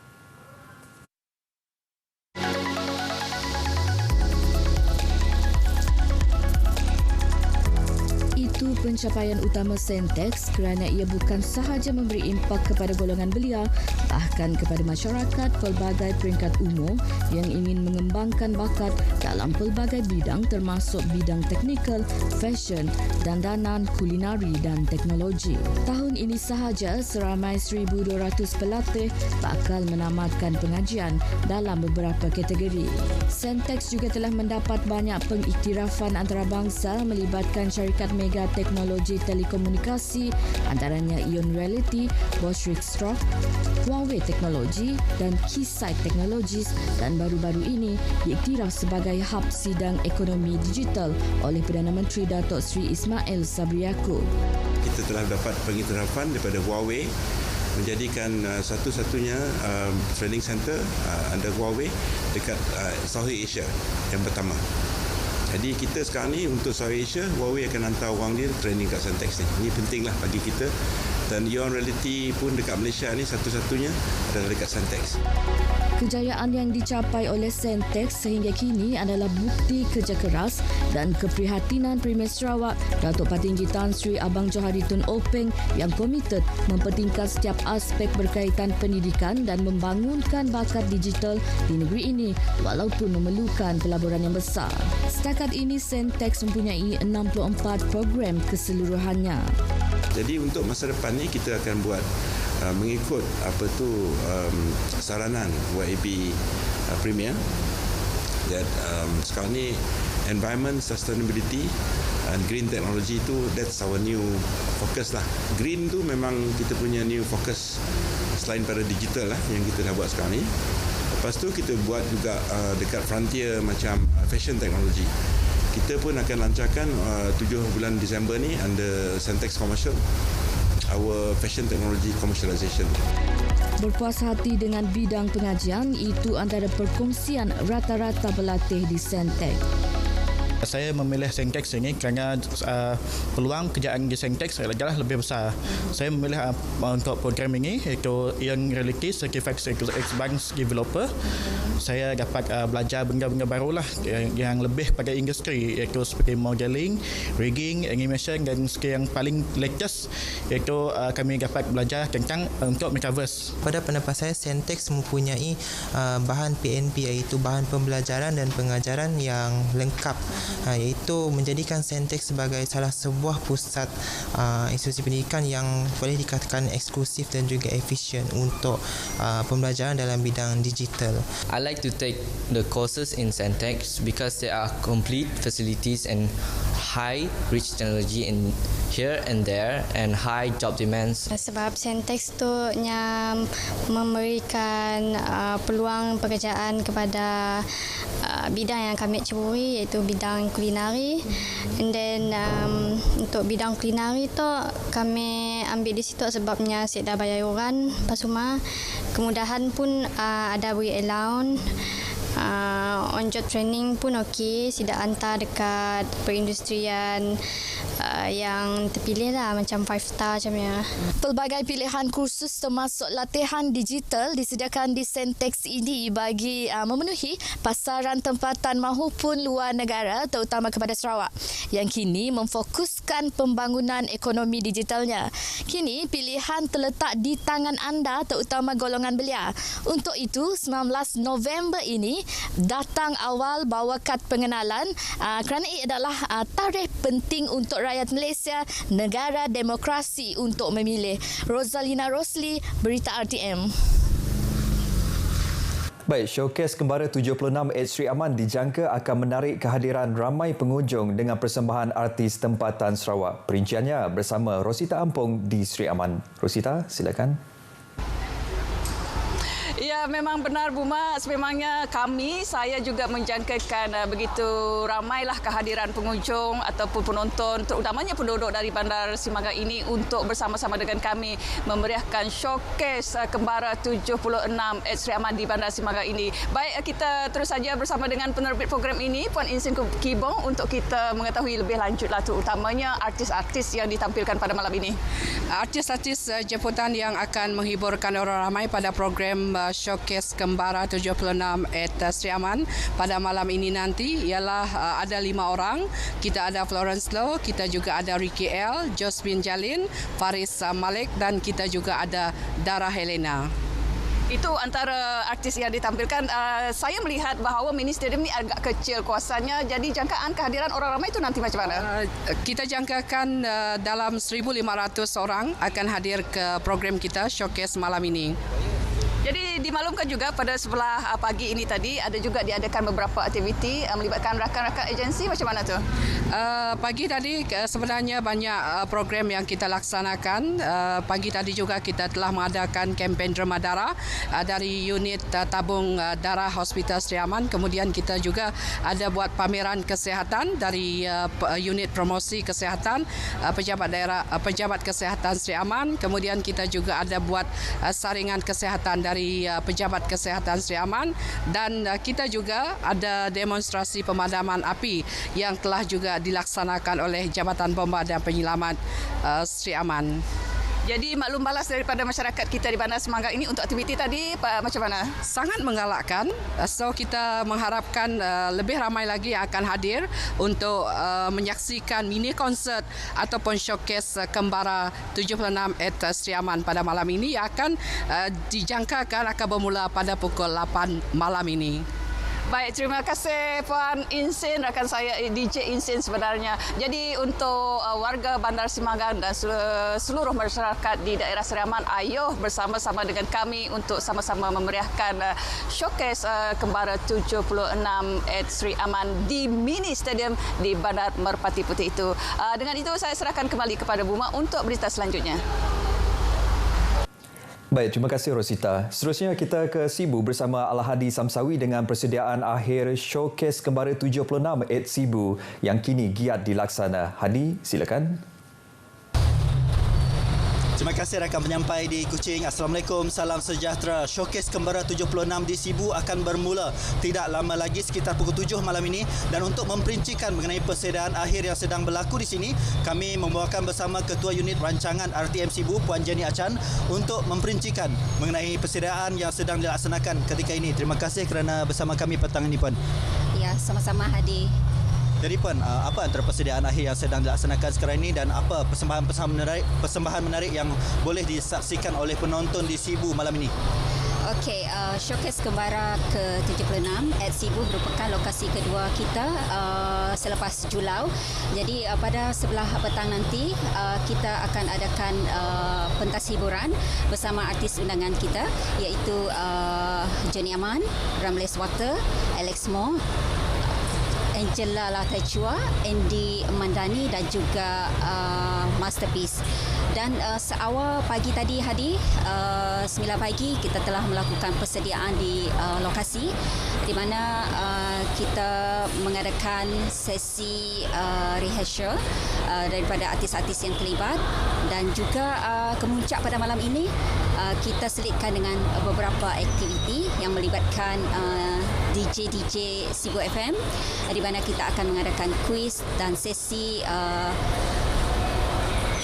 Pencapaian utama Sentex kerana ia bukan sahaja memberi impak kepada golongan belia, bahkan kepada masyarakat pelbagai peringkat umur yang ingin mengembangkan bakat dalam pelbagai bidang termasuk bidang teknikal, fashion, dandanan, kulinari dan teknologi. Tahun ini sahaja seramai 1,200 pelatih bakal menamatkan pengajian dalam beberapa kategori. Sentex juga telah mendapat banyak pengiktirafan antarabangsa melibatkan syarikat mega teknologi telekomunikasi antaranya Ion Reality, Bosch Rixroth, Huawei Teknologi dan Keysight Technologies dan baru-baru ini diiktiraf sebagai hub sidang ekonomi digital oleh Perdana Menteri Datuk Seri Ismail Sabri Yaakob. Kita telah dapat pengiktirafan daripada Huawei menjadikan satu-satunya training center under Huawei dekat Southeast Asia yang pertama. Jadi kita sekarang ni untuk Southeast Asia, Huawei akan hantar orang dia training kat Sentex ni. Ini pentinglah bagi kita. Dan Ion Reality pun dekat Malaysia ni satu-satunya adalah dekat Sentex. Kejayaan yang dicapai oleh Sentex sehingga kini adalah bukti kerja keras dan keprihatinan Premier Sarawak Datuk Patinggi Tan Sri Abang Johari Tun Openg yang komited mempentingkan setiap aspek berkaitan pendidikan dan membangunkan bakat digital di negeri ini walaupun memerlukan pelaburan yang besar. Setakat ini Sentex mempunyai 64 program keseluruhannya. Jadi untuk masa depan ni kita akan buat mengikut saranan YAB Premier. Dan sekarang ni environment sustainability and green technology tu that's our new focus lah. Green tu memang kita punya new focus selain pada digital yang kita dah buat sekarang ni. Lepas tu kita buat juga dekat frontier macam fashion technology. Kita pun akan lancarkan 7 bulan Disember ni under Sentex Commercial, our fashion technology commercialization. Berpuas hati dengan bidang pengajian, itu antara perkongsian rata-rata pelatih di Sentex. Saya memilih Sentex ini kerana peluang kerjaan di Sentex adalah lebih besar. Saya memilih untuk program ini iaitu Young Reality Certified Advanced Developer. Saya dapat belajar benda-benda baru yang lebih pada industri, iaitu seperti modeling, rigging, animation dan skill yang paling latest iaitu kami dapat belajar tentang untuk metaverse. Pada pendapat saya, Sentex mempunyai bahan PNP iaitu bahan pembelajaran dan pengajaran yang lengkap, iaitu menjadikan Sentex sebagai salah sebuah pusat institusi pendidikan yang boleh dikatakan eksklusif dan juga efisien untuk pembelajaran dalam bidang digital. I like to take the courses in Sentex because there are complete facilities and high rich technology in here and there and high job demands. Sebab Sentex tu memberikan peluang pekerjaan kepada bidang yang kami ceburi, iaitu bidang kulinari. And then untuk bidang kulinari tu kami ambil di situ sebabnya saya dah bayar yuran pasuma. Kemudahan pun ada beri allowance. On job training pun okey, sidak hantar dekat perindustrian yang terpilih lah, macam 5 star macamnya. Pelbagai pilihan kursus termasuk latihan digital disediakan di Sentex ini bagi memenuhi pasaran tempatan maupun luar negara, terutama kepada Sarawak yang kini memfokuskan pembangunan ekonomi digitalnya. Kini pilihan terletak di tangan anda, terutama golongan belia. Untuk itu 19 November ini datang awal bawa kad pengenalan kerana ia adalah tarikh penting untuk rakyat Malaysia, negara demokrasi untuk memilih. Rosalina Rosli, Berita RTM. Baik, showcase Kembara 76 Ed Sri Aman dijangka akan menarik kehadiran ramai pengunjung dengan persembahan artis tempatan Sarawak. Perinciannya bersama Rosita Ampong di Sri Aman. Rosita, silakan. Ya, memang benar Buma. Sememangnya saya juga menjangkakan begitu ramailah kehadiran pengunjung ataupun penonton, terutamanya penduduk dari Bandar Simaga ini untuk bersama-sama dengan kami memeriahkan showcase Kembara 76 Ed Sri Aman di Bandar Simaga ini. Baik, kita terus saja bersama dengan penerbit program ini, Puan Insin Kibong, untuk kita mengetahui lebih lanjutlah terutamanya artis-artis yang ditampilkan pada malam ini. Artis-artis jemputan yang akan menghiburkan orang ramai pada program showcase Kembara 76 Ed Sri Aman pada malam ini nanti ialah ada 5 orang. Kita ada Florence Low, kita juga ada Ricky L, Josbin Jalin, Faris Malik dan kita juga ada Dara Helena. Itu antara artis yang ditampilkan. Saya melihat bahawa mini stadium ini agak kecil kuasanya, jadi jangkaan kehadiran orang ramai itu nanti macam mana? Kita jangkakan dalam 1,500 orang akan hadir ke program kita showcase malam ini. Jadi dimaklumkan juga pada sebelah pagi ini tadi ada juga diadakan beberapa aktiviti melibatkan rakan-rakan agensi, macam mana tu? Pagi tadi sebenarnya banyak program yang kita laksanakan. Pagi tadi juga kita telah mengadakan kempen derma darah dari unit tabung darah Hospital Sri Aman. Kemudian kita juga ada buat pameran kesihatan dari unit promosi kesihatan pejabat kesihatan Sri Aman. Kemudian kita juga ada buat saringan kesihatan dari pejabat kesihatan Sri Aman, dan kita juga ada demonstrasi pemadaman api yang telah juga dilaksanakan oleh Jabatan Bomba dan Penyelamat Sri Aman. Jadi maklum balas daripada masyarakat kita di Bandar Semangga ini untuk aktiviti tadi macam mana? Sangat menggalakkan. So kita mengharapkan lebih ramai lagi yang akan hadir untuk menyaksikan mini konsert ataupun showcase Kembara 76 Ed Sri Aman pada malam ini yang akan dijangkakan akan bermula pada pukul 8 malam ini. Baik, terima kasih Puan Insin, rakan saya DJ Insin sebenarnya. Jadi untuk warga Bandar Simaga dan seluruh masyarakat di daerah Sri Aman, ayo bersama-sama dengan kami untuk sama-sama memeriahkan showcase Kembara 76 Ed Sri Aman di mini stadium di Bandar Merpati Putih itu. Dengan itu saya serahkan kembali kepada Buma untuk berita selanjutnya. Baik, terima kasih Rosita. Seterusnya kita ke Sibu bersama Al-Hadi Samsawi dengan persediaan akhir Showcase Kembara 76 at Sibu yang kini giat dilaksana. Hadi, silakan. Terima kasih rakan penyampai di Kuching. Assalamualaikum, salam sejahtera. Showcase Kembara 76 di Sibu akan bermula tidak lama lagi, sekitar pukul 7 malam ini. Dan untuk memperincikan mengenai persediaan akhir yang sedang berlaku di sini, kami membawakan bersama Ketua Unit Rancangan RTM Sibu, Puan Jenny Achan, untuk memperincikan mengenai persediaan yang sedang dilaksanakan ketika ini. Terima kasih kerana bersama kami petang ini, Puan. Ya, sama-sama Hadi. Jadi Puan, apa antara persediaan akhir yang sedang dilaksanakan sekarang ini dan apa persembahan menarik yang boleh disaksikan oleh penonton di Sibu malam ini? Okey, Showcase Kembara ke-76 at Sibu merupakan lokasi kedua kita selepas Julau. Jadi pada sebelah petang nanti kita akan adakan pentas hiburan bersama artis undangan kita iaitu Jenny Aman, Ramles Water, Alex Moore, Angela Latachua, Andy Mandani dan juga Masterpiece. Dan seawal pagi tadi Hadi, 9 pagi kita telah melakukan persediaan di lokasi di mana kita mengadakan sesi rehearsal daripada artis-artis yang terlibat dan juga kemuncak pada malam ini kita selitkan dengan beberapa aktiviti yang melibatkan DJ Sibu FM di mana kita akan mengadakan kuis dan sesi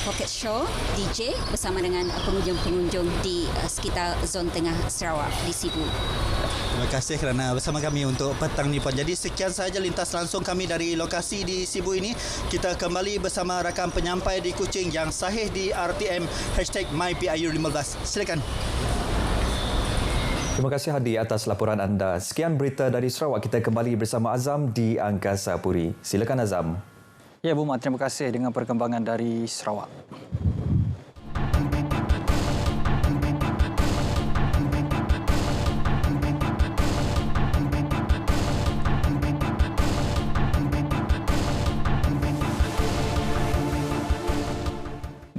pocket show DJ bersama dengan pengunjung-pengunjung di sekitar zon tengah Sarawak di Sibu. Terima kasih kerana bersama kami untuk petang ni Puan. Jadi sekian sahaja lintas langsung kami dari lokasi di Sibu ini. Kita kembali bersama rakan penyampai di Kuching yang sahih di RTM #MyPIU15. Silakan. Terima kasih Hadi atas laporan anda. Sekian berita dari Sarawak. Kita kembali bersama Azam di Angkasa Puri. Silakan Azam. Ya, Bu Mat, terima kasih dengan perkembangan dari Sarawak.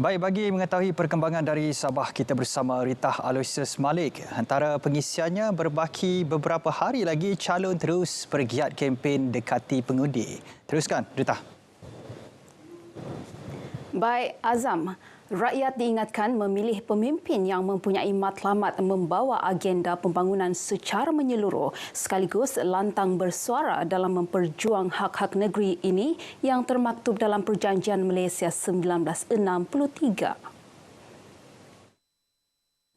Baik, bagi mengetahui perkembangan dari Sabah, kita bersama Ritah Aloysius Malik. Antara pengisiannya berbaki beberapa hari lagi, calon terus bergiat kempen dekati pengundi. Teruskan, Ritah. Baik, Azam. Rakyat diingatkan memilih pemimpin yang mempunyai matlamat membawa agenda pembangunan secara menyeluruh sekaligus lantang bersuara dalam memperjuang hak-hak negeri ini yang termaktub dalam Perjanjian Malaysia 1963.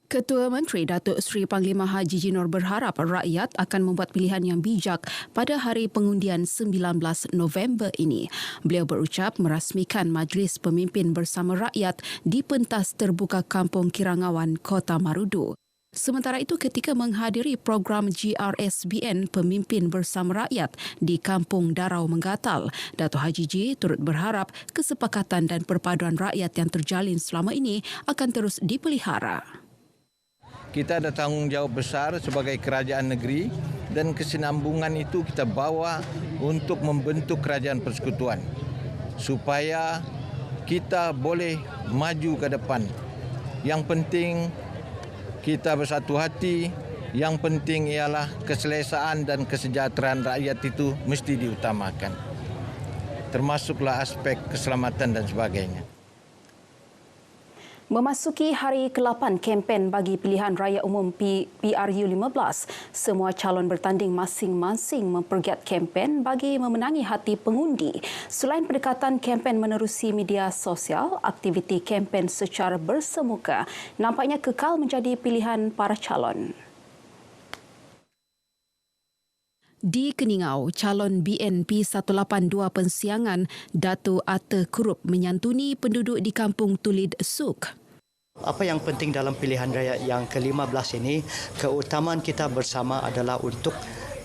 Ketua Menteri Datuk Seri Panglima Haji Jinor berharap rakyat akan membuat pilihan yang bijak pada hari pengundian 19 November ini. Beliau berucap merasmikan Majlis Pemimpin Bersama Rakyat di pentas terbuka Kampung Kirangawan, Kota Marudu. Sementara itu, ketika menghadiri program GRSBN Pemimpin Bersama Rakyat di Kampung Darau Menggatal, Datuk Haji J turut berharap kesepakatan dan perpaduan rakyat yang terjalin selama ini akan terus dipelihara. Kita ada tanggungjawab besar sebagai kerajaan negeri dan kesinambungan itu kita bawa untuk membentuk kerajaan persekutuan supaya kita boleh maju ke depan. Yang penting kita bersatu hati, yang penting ialah keselesaan dan kesejahteraan rakyat itu mesti diutamakan. Termasuklah aspek keselamatan dan sebagainya. Memasuki hari ke-8 kempen bagi pilihan raya umum PRU15, semua calon bertanding masing-masing mempergiat kempen bagi memenangi hati pengundi. Selain pendekatan kempen menerusi media sosial, aktiviti kempen secara bersemuka nampaknya kekal menjadi pilihan para calon. Di Keningau, calon BNP 182 Pensiangan Dato' Ata Kurup menyantuni penduduk di Kampung Tulid Suk. Apa yang penting dalam pilihan raya yang ke-15 ini, keutamaan kita bersama adalah untuk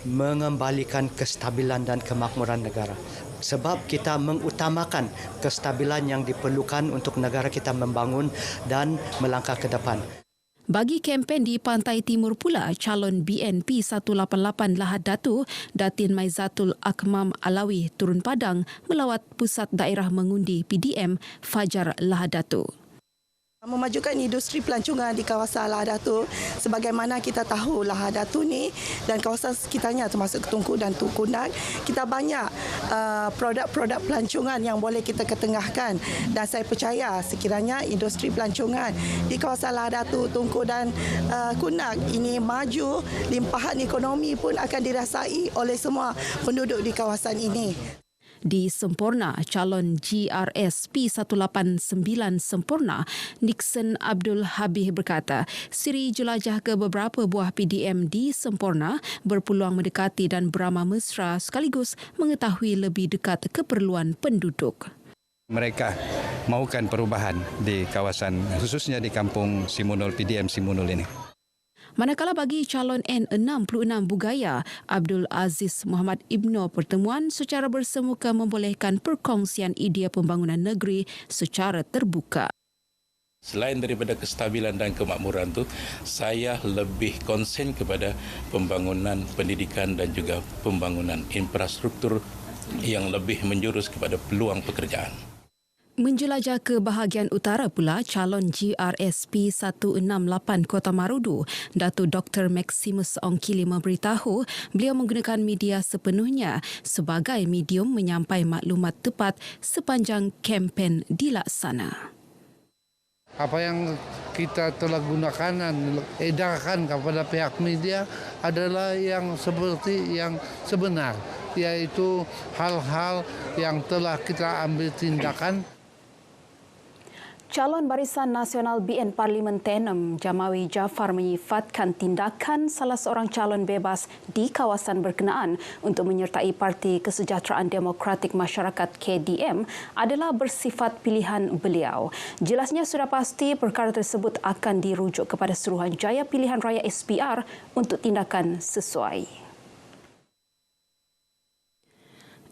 mengembalikan kestabilan dan kemakmuran negara. Sebab kita mengutamakan kestabilan yang diperlukan untuk negara kita membangun dan melangkah ke depan. Bagi kempen di Pantai Timur pula, calon BNP 188 Lahad Datu, Datin Maizatul Akmam Alawi turun padang melawat pusat daerah mengundi PDM Fajar Lahad Datu. Memajukan industri pelancongan di kawasan Lahad Datu, sebagaimana kita tahu Lahad Datu ni dan kawasan sekitarnya termasuk Tunku dan Tukundak, kita banyak produk-produk pelancongan yang boleh kita ketengahkan, dan saya percaya sekiranya industri pelancongan di kawasan Lahad Datu, Tunku dan Kundak ini maju, limpahan ekonomi pun akan dirasai oleh semua penduduk di kawasan ini. Di Semporna, calon GRS P189 Semporna, Nixon Abdul Habib berkata, siri jelajah ke beberapa buah PDM di Semporna berpeluang mendekati dan beramah mesra sekaligus mengetahui lebih dekat keperluan penduduk. Mereka mahukan perubahan di kawasan, khususnya di kampung Simunul, PDM Simunul ini. Manakala bagi calon N66 Bugaya, Abdul Aziz Muhammad Ibno, pertemuan secara bersemuka membolehkan perkongsian idea pembangunan negeri secara terbuka. Selain daripada kestabilan dan kemakmuran itu, saya lebih konsen kepada pembangunan pendidikan dan juga pembangunan infrastruktur yang lebih menjurus kepada peluang pekerjaan. Menjelajah ke bahagian utara pula, calon GRS P168 Kota Marudu, Datuk Dr. Maximus Ongkili memberitahu beliau menggunakan media sepenuhnya sebagai medium menyampai maklumat tepat sepanjang kempen dilaksana. Apa yang kita telah gunakan dan edarkan kepada pihak media adalah yang seperti yang sebenar, iaitu hal-hal yang telah kita ambil tindakan. Calon Barisan Nasional BN Parlimen Tenem, Jamawi Jaafar menyifatkan tindakan salah seorang calon bebas di kawasan berkenaan untuk menyertai Parti Kesejahteraan Demokratik Masyarakat KDM adalah bersifat pilihan beliau. Jelasnya sudah pasti perkara tersebut akan dirujuk kepada Suruhanjaya Pilihan Raya SPR untuk tindakan sesuai.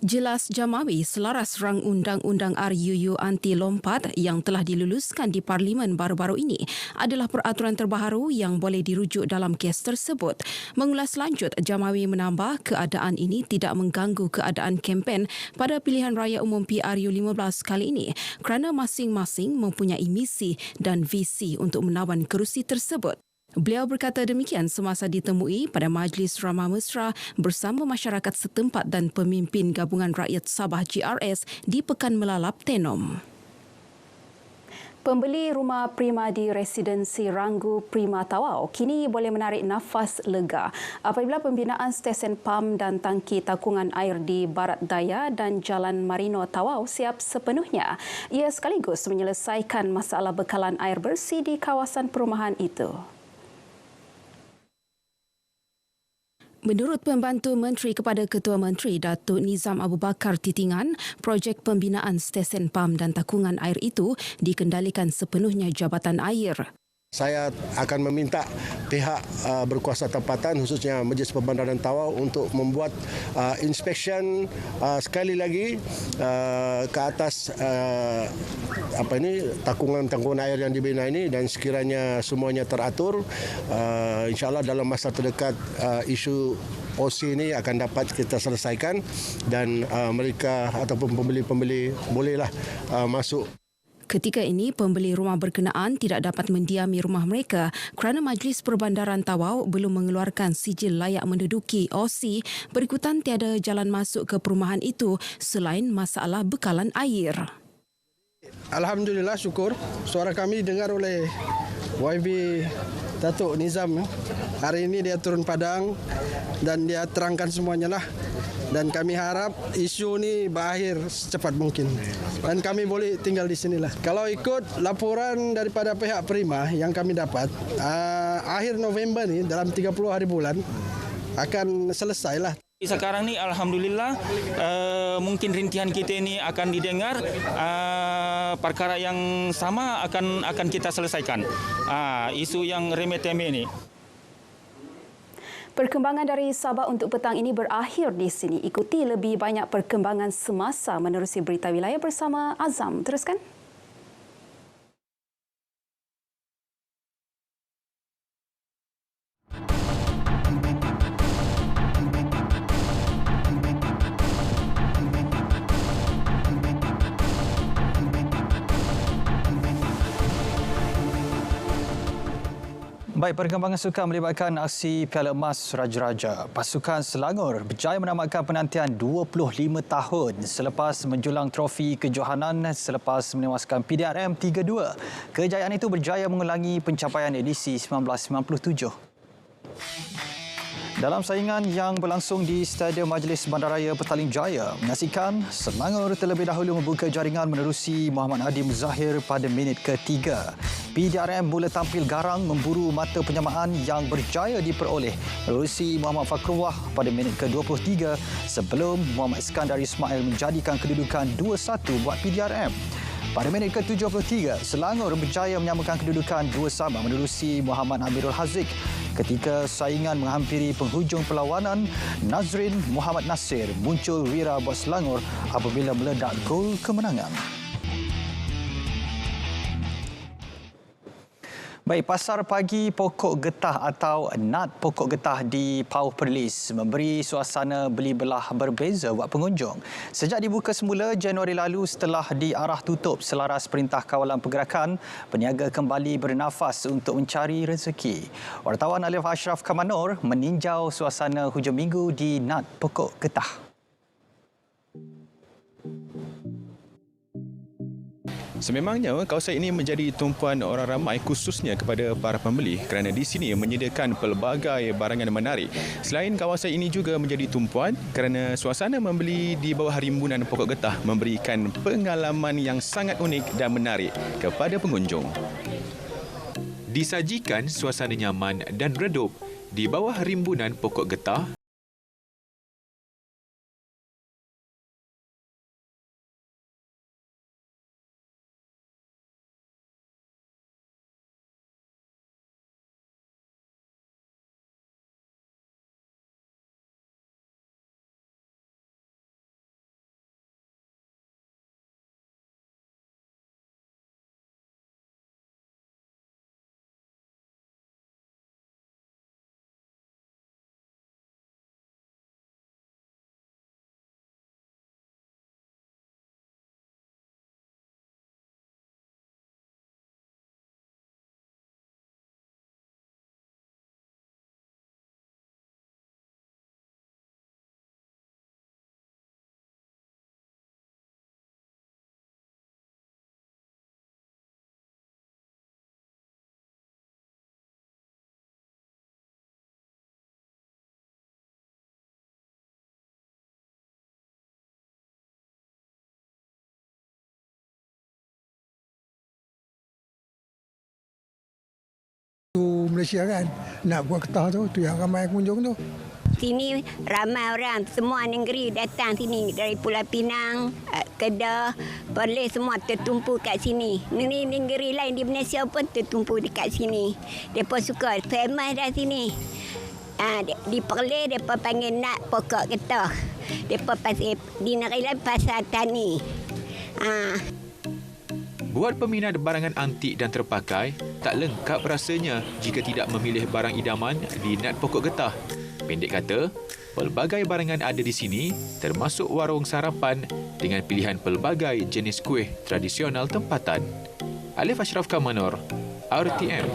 Jelas Jamawi selaras rang undang-undang RUU anti lompat yang telah diluluskan di Parlimen baru-baru ini adalah peraturan terbaru yang boleh dirujuk dalam kes tersebut. Mengulas lanjut, Jamawi menambah keadaan ini tidak mengganggu keadaan kempen pada pilihan raya umum PRU 15 kali ini kerana masing-masing mempunyai misi dan visi untuk menawan kerusi tersebut. Beliau berkata demikian semasa ditemui pada Majlis Ramah Mesra bersama masyarakat setempat dan pemimpin Gabungan Rakyat Sabah GRS di Pekan Melalap Tenom. Pembeli rumah prima di residensi Ranggu Prima Tawau kini boleh menarik nafas lega apabila pembinaan stesen pam dan tangki takungan air di Barat Daya dan Jalan Marino Tawau siap sepenuhnya. Ia sekaligus menyelesaikan masalah bekalan air bersih di kawasan perumahan itu. Menurut Pembantu Menteri kepada Ketua Menteri Datuk Nizam Abu Bakar Titingan, projek pembinaan stesen pam dan takungan air itu dikendalikan sepenuhnya Jabatan Air. Saya akan meminta pihak berkuasa tempatan khususnya Majlis Pembandaran Tawau untuk membuat inspection sekali lagi ke atas takungan air yang dibina ini, dan sekiranya semuanya teratur, insya-Allah dalam masa terdekat isu OC ini akan dapat kita selesaikan dan mereka ataupun pembeli-pembeli bolehlah masuk. Ketika ini, pembeli rumah berkenaan tidak dapat mendiami rumah mereka kerana Majlis Perbandaran Tawau belum mengeluarkan sijil layak menduduki OC berikutan tiada jalan masuk ke perumahan itu selain masalah bekalan air. Alhamdulillah, syukur suara kami didengar oleh YB Datuk Nizam. Hari ini dia turun padang dan dia terangkan semuanya lah. Dan kami harap isu ini berakhir secepat mungkin. Dan kami boleh tinggal di sinilah. Kalau ikut laporan daripada pihak Prima yang kami dapat, akhir November ni dalam 30 hari bulan akan selesailah. Sekarang ni alhamdulillah mungkin rintihan kita ini akan didengar, perkara yang sama akan kita selesaikan. Isu yang remeh-temeh ini. Perkembangan dari Sabah untuk petang ini berakhir di sini. Ikuti lebih banyak perkembangan semasa menerusi berita wilayah bersama Azam. Teruskan. Baik, perkembangan sukan melibatkan aksi Piala Emas Raja-Raja. Pasukan Selangor berjaya menamatkan penantian 25 tahun selepas menjulang trofi kejohanan selepas menewaskan PDRM 3-2. Kejayaan itu berjaya mengulangi pencapaian edisi 1997. Dalam saingan yang berlangsung di Stadium Majlis Bandaraya Petaling Jaya, menyaksikan Selangor terlebih dahulu membuka jaringan menerusi Muhammad Adim Zahir pada minit ketiga. PDRM mula tampil garang memburu mata penyamaan yang berjaya diperoleh menerusi Muhammad Fakrullah pada minit ke-23 sebelum Muhammad Iskandar Ismail menjadikan kedudukan 2-1 buat PDRM. Pada minit ke-73, Selangor berjaya menyamakan kedudukan 2-2 menerusi Muhammad Amirul Haziq. Ketika saingan menghampiri penghujung perlawanan, Nazrin Muhammad Nasir muncul wira buat Selangor apabila meledak gol kemenangan. Baik, pasar pagi pokok getah atau nat pokok getah di Pauh Perlis memberi suasana beli belah berbeza buat pengunjung. Sejak dibuka semula Januari lalu setelah diarah tutup selaras Perintah Kawalan Pergerakan, peniaga kembali bernafas untuk mencari rezeki. Wartawan Alif Ashraf Kamanor meninjau suasana hujung minggu di nat pokok getah. Sememangnya, kawasan ini menjadi tumpuan orang ramai khususnya kepada para pembeli kerana di sini menyediakan pelbagai barangan menarik. Selain kawasan ini juga menjadi tumpuan kerana suasana membeli di bawah rimbunan pokok getah memberikan pengalaman yang sangat unik dan menarik kepada pengunjung. Disajikan suasana nyaman dan redup di bawah rimbunan pokok getah. Malaysia kan nak buat getah tu yang ramai pengunjung tu. Sini ramai orang, semua negeri datang sini dari Pulau Pinang, Kedah, Perlis semua tertumpu kat sini. Negeri lain di Malaysia pun tertumpu dekat sini. Depa suka famous dah sini. Di Perlis depa panggil nat pokok getah. Depa pasal di negeri lain pasal tani. Buat peminat barangan antik dan terpakai, tak lengkap rasanya jika tidak memilih barang idaman di nat pokok getah. Pendek kata, pelbagai barangan ada di sini, termasuk warung sarapan dengan pilihan pelbagai jenis kuih tradisional tempatan. Alif Ashraf Kamanor, RTM.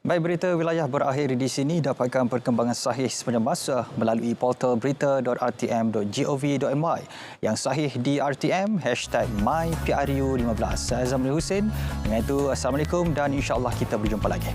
Baik, berita wilayah berakhir di sini. Dapatkan perkembangan sahih sepanjang masa melalui portal berita.rtm.gov.my yang sahih di RTM #myPRU15. Saya Zamrul Hussein. Dengan itu, Assalamualaikum dan insya-Allah kita berjumpa lagi.